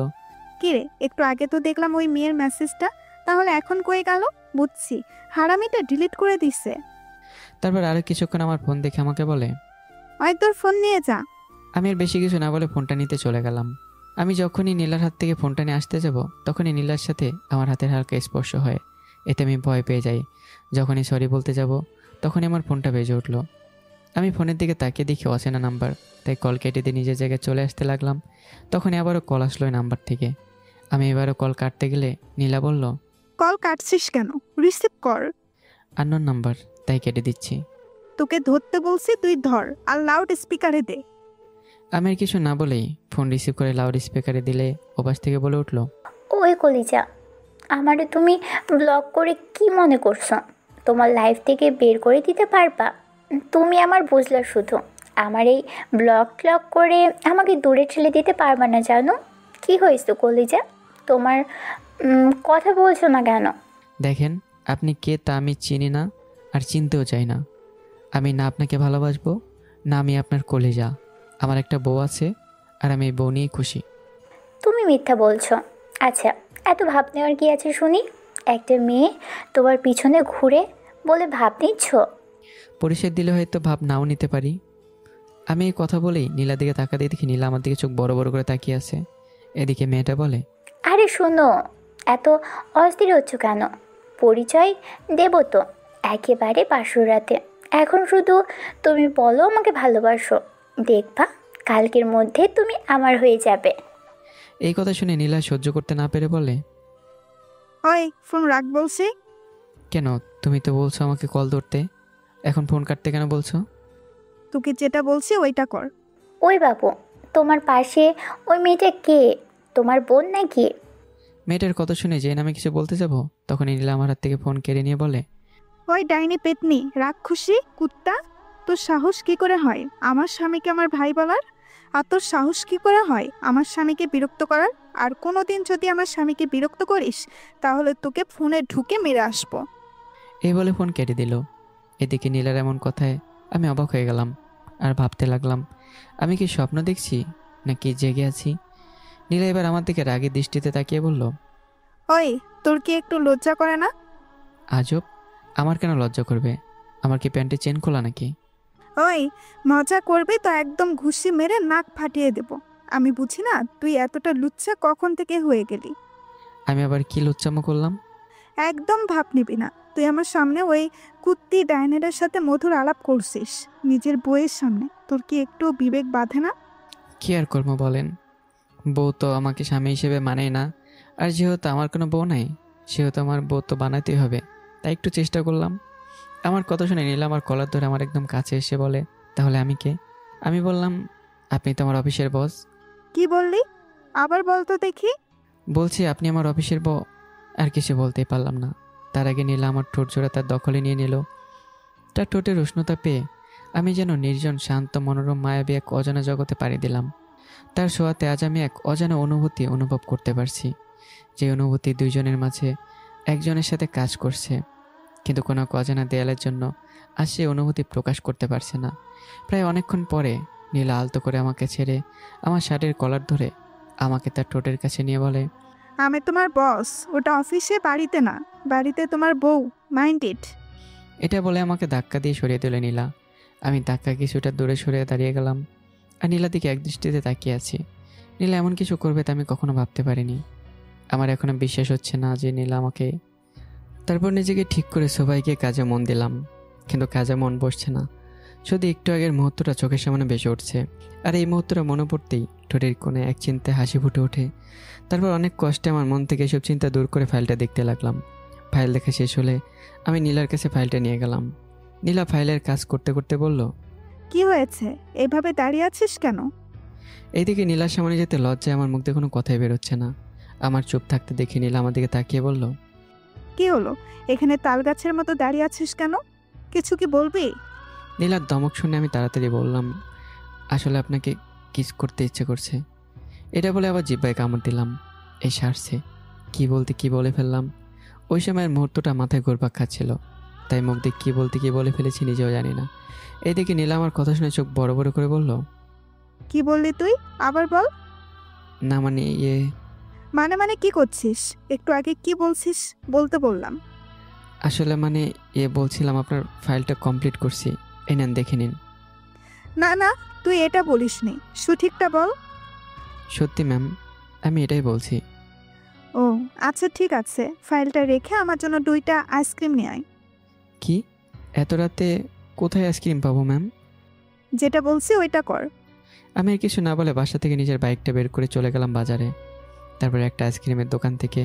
কিরে একটু আগে তো দেখলাম ওই মেয়ের মেসেজটা, তাহলে এখন কই গেল? বুঝছি, হারামিটা ডিলিট করে দিছে। তারপর আরও কিছুক্ষণ আমার ফোন দেখে আমাকে বলে, ওই তোর ফোন নিয়ে যা। আমি আর বেশি কিছু না বলে ফোনটা নিতে চলে গেলাম। আমি যখনই নীলার হাত থেকে ফোনটা নিয়ে আসতে যাব, তখনই নীলার সাথে আমার হাতের হালকা স্পর্শ হয়। এতে আমি ভয় পেয়ে যাই। যখনই সরি বলতে যাব, তখনই আমার ফোনটা বেজে উঠল। আমি ফোনের দিকে তাকিয়ে দেখি অচেনা নাম্বার, তাই কল কেটে দিয়ে নিজের জায়গায় চলে আসতে লাগলাম। তখনই আবারও কল আসলো ওই নাম্বার থেকে। আমি এবারও কল কাটতে গেলে নীলা বলল, কল কাটছিস কেন? রিসিভ কর। আননোন নাম্বার, তাই কেটে দিচ্ছি। তোকে ধরতে বলছি, তুই ধর আর লাউড স্পিকারে দে। আমি আর কিছু না বলেই ফোন রিসিভ করে লাউড স্পিকারে দিলে ওপাশ থেকে বলে উঠল, ওই কলিজা, আমারে তুমি ব্লক করে কি মনে করছো? তোমার লাইফ থেকে বের করে দিতে পারবা? তুমি আমার বুঝলা, শুধু আমার এই ব্লক করে আমাকে দূরে ঠেলে দিতে পারবা না, জানো? কি হয়েছে কলিজা, তোমার কথা বলছো না কেন? দেখেন আপনি কে তা আমি চিনি না, আর চিনতেও চাই না। আমি না আপনাকে ভালোবাসবো, না আমি আপনার কলিজা। আমার একটা বউ আছে, আর আমি এই বউ নিয়েই খুশি। তুমি মিথ্যা বলছো। আচ্ছা, এত ভাব নেওয়ার কি আছে শুনি? একটা মেয়ে তোমার পিছনে ঘুরে বলে ভাব নিচ্ছ? পরিষেদ দিলে হয়তো ভাব নাও নিতে পারি। আমি এই কথা বলেই নীলার দিকে তাকাতে দেখি নীলা আমার দিকে চোখ বড় বড় করে তাকিয়ে আছে। এদিকে মেয়েটা বলে, আরে শোনো, এত অস্থির হচ্ছ কেন? পরিচয় দেব তো একেবারে পাশুর রাতে। এখন শুধু তুমি বলো আমাকে ভালোবাসো, দেখবা কালকের মধ্যে তুমি আমার হয়ে যাবে। এই কথা শুনে নীলা সহ্য করতে না পেরে বলে, ওই ফোন রাখ বলছি। কেন? তুমি তো বলছো আমাকে কল ধরতে, এখন ফোন কাটতে কেন বলছো? তোকে যেটা বলছি ওইটা কর। ওই বাবু, তোমার পাশে ওই মেয়েটা কে? তোমার বোন নাকি? মেয়েটার কথা শুনে যে নামে কিছু বলতে যাব, তখন নীলা আমার হাত থেকে ফোন কেড়ে নিয়ে বলে, ওই ডাইনি পেতনি রাক্ষসী কুত্তা, তোর সাহস কি করে হয় আমার স্বামীকে আমার ভাই বলার? আর তোর সাহস কি করে হয় আমার স্বামীকে বিরক্ত করার? আর কোনোদিন যদি আমার স্বামীকে বিরক্ত করিস তাহলে তোকে ফোনে ঢুকে মেরে আসবো। এই বলে ফোন কেটে দিল। এদিকে নীলার এমন কথায় আমি অবাক হয়ে গেলাম আর ভাবতে লাগলাম, আমি কি স্বপ্ন দেখছি নাকি জেগে আছি? নীলা এবার আমার দিকে রাগের দৃষ্টিতে তাকিয়ে বলল, ওই তোর কি একটু লজ্জা করে না? আজব, আমার কেন লজ্জা করবে? আমার কি প্যান্টের চেন খোলা নাকি? ওই মজা করবি তো একদম ঘুষি মেরে নাক ফাটিয়ে দেব। আমি বুঝি না তুই এতটা লুচ্চা কখন থেকে হয়ে গেলি। আমি আবার কি লুচ্চামো করলাম? একদম ভাব নিবি না। তুই আমার সামনে ওই কুত্তি ডাইনারের সাথে মধুর আলাপ করছিস নিজের বউয়ের সামনে। তোর কি একটু বিবেক বাঁধে না? কি আর করবো বলেন, বউ তো আমাকে স্বামী হিসেবে মানেই না, আর যেহেতু আমার কোনো বউ নাই সেহেতু আমার বউ তো বানাতেই হবে, তাই একটু চেষ্টা করলাম। আমার কথা শুনে নীলা আমার কলার ধরে আমার একদম কাছে এসে বলে, তাহলে আমি কে? আমি বললাম, আপনি তো আমার অফিসের বস। কি বললি? আবার বলতো দেখি। বলছি আপনি আমার অফিসের বউ। আর কিছু বলতেই পারলাম না, তার আগে নীলা আমার ঠোঁট জোড়া তার দখলে নিয়ে নিল। তার ঠোঁটের উষ্ণতা পেয়ে আমি যেন নির্জন শান্ত মনোরম মায়াবী এক অজানা জগতে পাড়ি দিলাম। তার ছোঁয়াতে আজ আমি এক অজানা অনুভূতি অনুভব করতে পারছি, যে অনুভূতি দুইজনের মাঝে একজনের সাথে কাজ করছে, কিন্তু কোনো অজানা দেয়ালের জন্য আজ সে অনুভূতি প্রকাশ করতে পারছে না। প্রায় অনেকক্ষণ পরে নীলা আলতো করে আমাকে ছেড়ে আমার শার্টের কলার ধরে আমাকে তার ঠোঁটের কাছে নিয়ে বলে, আমি তোমার বস, ওটা অফিসে, বাড়িতে না। বাড়িতে তোমার বউ, মাইন্ড ইট। এটা বলে আমাকে ধাক্কা দিয়ে সরিয়ে দিল নীলা। আমি ধাক্কা কিছুটা দূরে সরে দাঁড়িয়ে গেলাম আর নীলার দিকে একদৃষ্টিতে তাকিয়ে আছি। নীলা এমন কিছু করবে তা আমি কখনো ভাবতে পারিনি। আমার এখনো বিশ্বাস হচ্ছে না যে নীলা আমাকে। তারপর নিজেকে ঠিক করে সবাইকে কাজে মন দিলাম, কিন্তু কাজে মন বসছে না। শুধু একটু আগের মুহূর্তটা চোখের সামনে ভেসে উঠছে, আর এই মুহূর্তটা মনে পড়তেই ঠোঁটের কোণে এক চিন্তায় হাসি ফুটে ওঠে। তারপর অনেক কষ্টে আমার মন থেকে এসব চিন্তা দূর করে ফাইলটা দেখতে লাগলাম। ফাইল দেখা শেষ হলে আমি নীলার কাছে ফাইলটা নিয়ে গেলাম। নীলা ফাইলের কাজ করতে করতে বলল, কি হয়েছে? এভাবে দাঁড়িয়ে আছিস কেন? এইদিকে নীলার সামনে যেতে লজ্জায় আমার মুখ দিয়ে কোনো কথাই বেরোচ্ছে না। আমার চুপ থাকতে দেখে নীলা আমার দিকে তাকিয়ে বলল, কি হলো? এখানে তাল গাছের মতো দাঁড়িয়ে আছিস কেন? কিছু কি বলবি? নীলার ধমক শুনে আমি তাড়াতাড়ি বললাম, আসলে আপনাকে কিস করতে ইচ্ছে করছে। এটা বলে আবার জিহ্বায় কামড় দিলাম। এই সারছে, কি বলতে কি বলে ফেললাম। ওই সময়ের মুহূর্তটা মাথায় ঘুরপাক খাচ্ছিল, তাই মুখ দিয়ে কী বলতে কি বলে ফেলেছি নিজেও জানি না। এইদিকে নীলা আমার কথা শুনে চোখ বড় বড় করে বলল, কি বললি তুই? আবার বল। না মানে মানে কি করছিস? একটু আগে কি বলছিস বলতে বললাম। আসলে মানে বলছিলাম আপনার ফাইলটা কমপ্লিট করছি, এই নেন দেখে নিন। না না, তুই এটা বলিসনি, সঠিকটা বল। সত্যি ম্যাম, আমি এটাই বলছি। ও আচ্ছা ঠিক আছে, ফাইলটা রেখে আমার জন্য 2টা আইসক্রিম নিয়ে আয়। কি? এত রাতে কোথায় আইসক্রিম পাবো ম্যাম? যেটা বলছি ওইটা কর। আমি আর কিছু না বলে বাসা থেকে নিজের বাইকটা বের করে চলে গেলাম বাজারে। তারপরে একটা আইসক্রিমের দোকান থেকে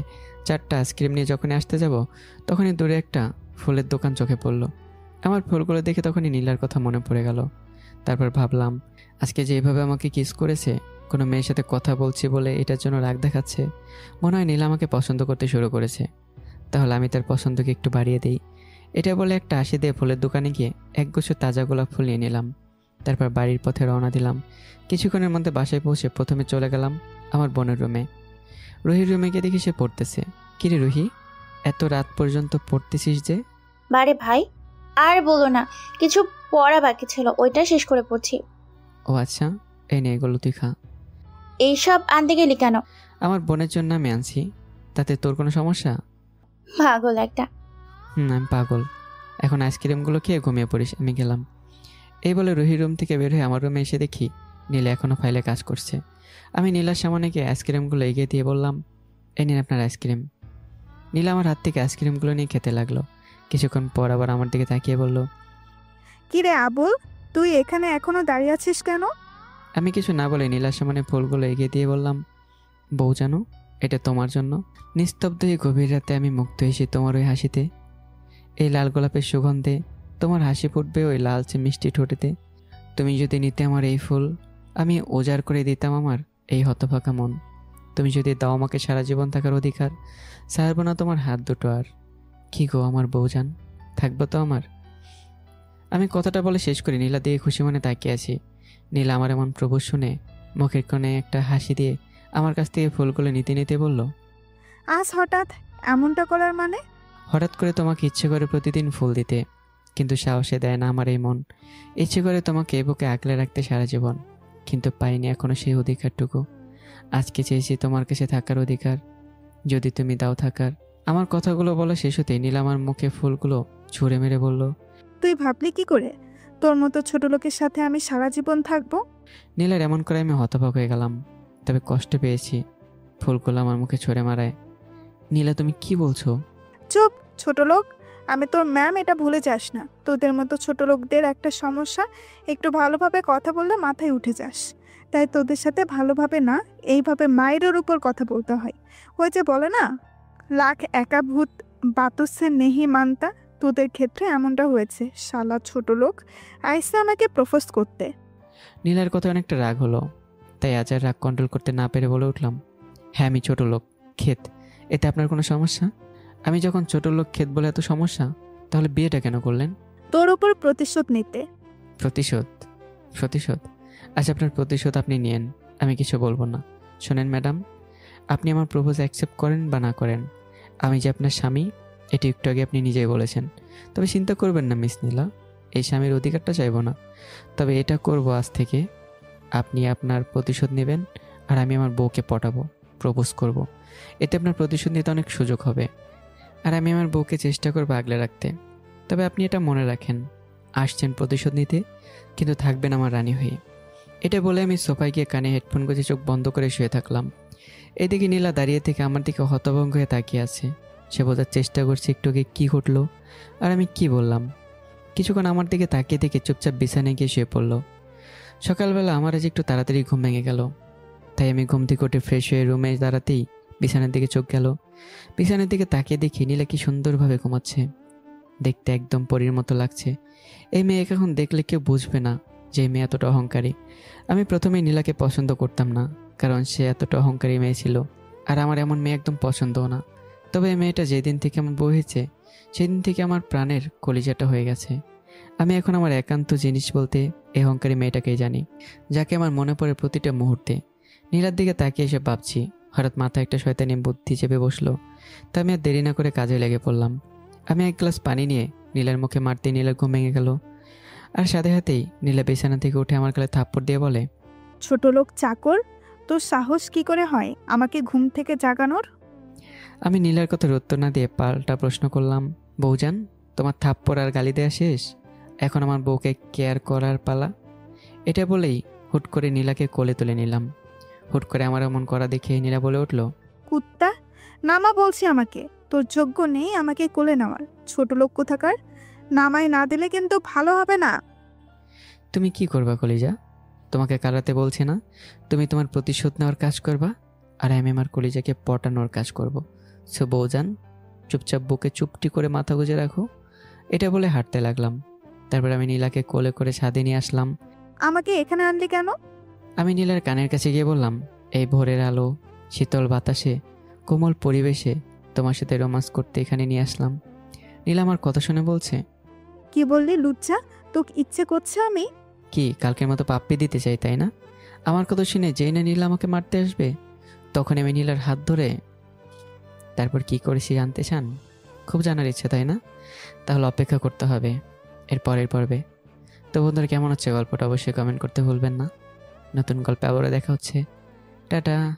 4টা আইসক্রিম নিয়ে যখনই আসতে যাব তখনই দূরে একটা ফুলের দোকান চোখে পড়লো। আমার ফুলগুলো দেখে তখনই নীলার কথা মনে পড়ে গেল। তারপর ভাবলাম, আজকে যে এভাবে আমাকে কিস করেছে, কোনো মেয়ের সাথে কথা বলছি বলে এটার জন্য রাগ দেখাচ্ছে, মনে হয় নীলা আমাকে পছন্দ করতে শুরু করেছে। তাহলে আমি তার পছন্দকে একটু বাড়িয়ে দিই। এটা বলে একটা হাসি দিয়ে ফুলের দোকানে গিয়ে একগুচ্ছ তাজা গোলাপ ফুল নিয়ে নিলাম। তারপর বাড়ির পথে রওনা দিলাম। কিছুক্ষণের মধ্যে বাসায় পৌঁছে প্রথমে চলে গেলাম আমার বোনের রুমে। রুহির রুমে গিয়ে দেখি সে পড়তেছে। কিরে রুহি, এত রাত পর্যন্ত পড়তেছিস যে? বারে ভাই, আর বলো না, কিছু পড়া বাকি ছিল, ওইটা শেষ করে পড়ছি। ও আচ্ছা, এই নে এগুলো তুই খা। এইসব আনতে গেলি কেন? আমার বোনের জন্য আমি আনছি, তাতে তোর কোনো সমস্যা? পাগল একটা। আমি পাগল। এখন আইসক্রিমগুলো খেয়ে ঘুমিয়ে পড়িস, আমি গেলাম। এই বলে রুহি রুম থেকে বের হয়ে আমার রুমে এসে দেখি নীলা এখনও ফাইলে কাজ করছে। আমি নীলার সামনে গিয়ে আইসক্রিমগুলো এগিয়ে দিয়ে বললাম, এই নিন আপনার আইসক্রিম। নীলা আমার হাত থেকে আইসক্রিমগুলো নিয়ে খেতে লাগলো। কিছুক্ষণ পর আবার আমার দিকে তাকিয়ে বলল, কি রে আবুল, তুই এখানে এখনো দাঁড়িয়ে আছিস কেন? আমি কিছু না বলে নীলার সামনে ফুলগুলো এগিয়ে দিয়ে বললাম, বউ জানো, এটা তোমার জন্য। নিস্তব্ধ এই গভীর রাতে আমি মুগ্ধ হয়েছি তোমার ওই হাসিতে। এই লাল গোলাপের সুগন্ধে তোমার হাসি ফুটবে ওই লালচে মিষ্টি ঠোঁটেতে। তুমি যদি নিতে আমার এই ফুল, আমি উজাড় করে দিতাম আমার এই হতভাগা মন। তুমি যদি দাও আমাকে সারা জীবন থাকার অধিকার, ছাড়বো না তোমার হাত দুটো আর। কি গো আমার বউজান, থাকবো তো আমার? আমি কথাটা বলে শেষ করি নীলা দিয়ে খুশি মনে তাকিয়ে আছি। নীলা আমার এমন প্রবোধ শুনে মুখের কোণে একটা হাসি দিয়ে আমার কাছ থেকে ফুলগুলো নিতে নিতে বলল, আজ হঠাৎ এমনটা করার মানে? হঠাৎ করে তোমাকে ইচ্ছে করে প্রতিদিন ফুল দিতে, কিন্তু সাহসে দেয় না আমার এই মন। ইচ্ছে করে তোমাকে এ বুকে আগলে রাখতে সারা জীবন, কিন্তু পাইনি এখনো সেই অধিকারটুকু। আজকে চেয়েছি তোমার কাছে থাকার অধিকার, যদি তুমি দাও থাকার। আমার কথাগুলো বলা শেষ হতেই নীলা আমার মুখে ফুলগুলো ছুঁড়ে মেরে বলল, তুই ভাবলি কি করে তোর মতো ছোট লোকের সাথে আমি সারা জীবন থাকবো? নীলার এমন করে আমি হতবাক হয়ে গেলাম, তবে কষ্ট পেয়েছি। ফুলগুলো আমার মুখে ছুঁড়ে মারায়। নীলা তুমি কি বলছো? চুপ ছোট লোক, আমি তোর ম্যাম, এটা ভুলে যাস না। তোদের মতো ছোট লোকদের একটা সমস্যা, একটু ভালোভাবে কথা বললে মাথায় উঠে যাস। তাই তোদের সাথে ভালোভাবে না, এইভাবে মায়ের উপর কথা বলতে হয়। ওই যে বলে না, লাখ একা ভূত বাতসে নেহি মানতা, তোদের ক্ষেত্রে এমনটা হয়েছে। শালা ছোট লোক আইসে আমাকে প্রপোজ করতে। নীলার কথা অনেকটা রাগ হলো, তাই আজ আর রাগ কন্ট্রোল করতে না পেরে বলে উঠলাম, হ্যাঁ আমি ছোট লোক ক্ষেত, এতে আপনার কোনো সমস্যা? আমি যখন ছোট লোক ক্ষেত বলে এত সমস্যা, তাহলে বিয়েটা কেন করলেন? তোর উপর প্রতিশোধ নিতে। প্রতিশোধ? প্রতিশোধ? আচ্ছা আপনার প্রতিশোধ আপনি নিয়েন, আমি কিছু বলবো না। শোনেন ম্যাডাম, আপনি আমার প্রপোজ অ্যাকসেপ্ট করেন বা না করেন, আমি যে আপনার স্বামী এটি একটু আগে আপনি নিজেই বলেছেন। তবে চিন্তা করবেন না মিস নীলা, এই স্বামীর অধিকারটা চাইব না। তবে এটা করব আজ থেকে, আপনি আপনার প্রতিশোধ নেবেন আর আমি আমার বউকে পটাবো, প্রপোজ করব। এতে আপনার প্রতিশোধ নিতে অনেক সুযোগ হবে, আর আমি আমার বউকে চেষ্টা করবো আগলে রাখতে। তবে আপনি এটা মনে রাখেন, আসছেন প্রতিশোধ নিতে, কিন্তু থাকবেন আমার রানী হয়ে। এটা বলে আমি সোফায় গিয়ে কানে হেডফোন গুঁজে চোখ বন্ধ করে শুয়ে থাকলাম। এদিকে নীলা দাঁড়িয়ে থেকে আমার দিকে হতভঙ্গ হয়ে তাকিয়ে আছে। সে বোঝার চেষ্টা করছে একটু আগে কী ঘটলো আর আমি কি বললাম। কিছুক্ষণ আমার দিকে তাকিয়ে থেকে চুপচাপ বিছানায় গিয়ে শুয়ে পড়লো। সকালবেলা আমার আজ একটু তাড়াতাড়ি ঘুম ভেঙে গেল, তাই আমি ঘুম থেকে উঠে ফ্রেশ হয়ে রুমে দাঁড়াতেই বিছানার দিকে চোখ গেল। বিছানার দিকে তাকিয়ে দেখি নীলা কি সুন্দরভাবে ঘুমাচ্ছে, দেখতে একদম পরীর মতো লাগছে। এই মেয়েকে এখন দেখলে কেউ বুঝবে না যে এই মেয়ে এতটা অহংকারী। আমি প্রথমেই নীলাকে পছন্দ করতাম না, কারণ সে এতটা অহংকারী মেয়ে ছিল, আর আমার এমন মেয়ে একদম পছন্দও না। তবে এই মেয়েটা যেদিন থেকে আমার বউ হয়েছে, সেদিন থেকে আমার প্রাণের কলিজাটা হয়ে গেছে। আমি এখন আমার একান্ত জিনিস বলতে এই অহংকারী মেয়েটাকেই জানি, যাকে আমার মনে পড়ে প্রতিটা মুহূর্তে। নীলার দিকে তাকিয়ে এসে ভাবছি, হঠাৎ মাথায় একটা শয়তানি বুদ্ধি চেপে বসলো। তা আমি আর দেরি না করে কাজে লেগে পড়লাম। আমি এক গ্লাস পানি নিয়ে নীলার মুখে মারতেই নীলার ঘুম ভেঙে গেল, আর সাথে সাথেই নীলা বিছানা থেকে উঠে আমার গালে থাপ্পড় দিয়ে বলে, ছোট লোক চাকর, তোর সাহস কি করে হয় আমাকে ঘুম থেকে জাগানোর? আমি নীলার কথার উত্তর না দিয়ে পাল্টা প্রশ্ন করলাম, বউজান তোমার থাপ্পড় আর গালি দেওয়া শেষ, এখন আমার বউকে কেয়ার করার পালা। এটা বলেই হুট করে নীলাকে কোলে তুলে নিলাম। হুট করে আমার এমন করা দেখে নীলা বলে উঠল, কুত্তা, নামা বলছি আমাকে, তোর যোগ্য নেই আমাকে কোলে নেওয়ার। ছোট লোক কোথাকার, নামায় না দিলে কিন্তু ভালো হবে না। তুমি কি করবা কলিজা? তোমাকে কারাতে বলছি না, তুমি তোমার প্রতিশোধ নেওয়ার কাজ করবা, আর আমি আমার কলিজাকে পটানোর কাজ করব। সো বউজান চুপচাপ বুকে চুপটি করে মাথা গুঁজে রাখো। এটা বলে হাঁটতে লাগলাম। তারপর আমি নীলাকে কোলে করে ছাদে নিয়ে আসলাম। আমাকে এখানে আনলি কেন? আমি নীলার কানের কাছে গিয়ে বললাম, এই ভোরের আলো, শীতল বাতাসে, কোমল পরিবেশে তোমার সাথে রোমান্স করতে এখানে নিয়ে আসলাম। নীলা আমার কথা শুনে বলছে, কি বললি লুচ্চা, তোকে ইচ্ছে করছে আমি? কি কালকের মতো পাপ্পি দিতে চাই তাই না? আমার কথা শুনে যেই না নীলা আমাকে মারতে আসবে, তখন আমি নীলার হাত ধরে তারপর কি করেছি জানতে চান? খুব জানার ইচ্ছে তাই না? তাহলে অপেক্ষা করতে হবে। এর পরের পর্বে। তো বন্ধুরা, কেমন হচ্ছে গল্পটা অবশ্যই কমেন্ট করতে ভুলবেন না। নতুন গল্পে আবারও দেখা হচ্ছে। টাটা।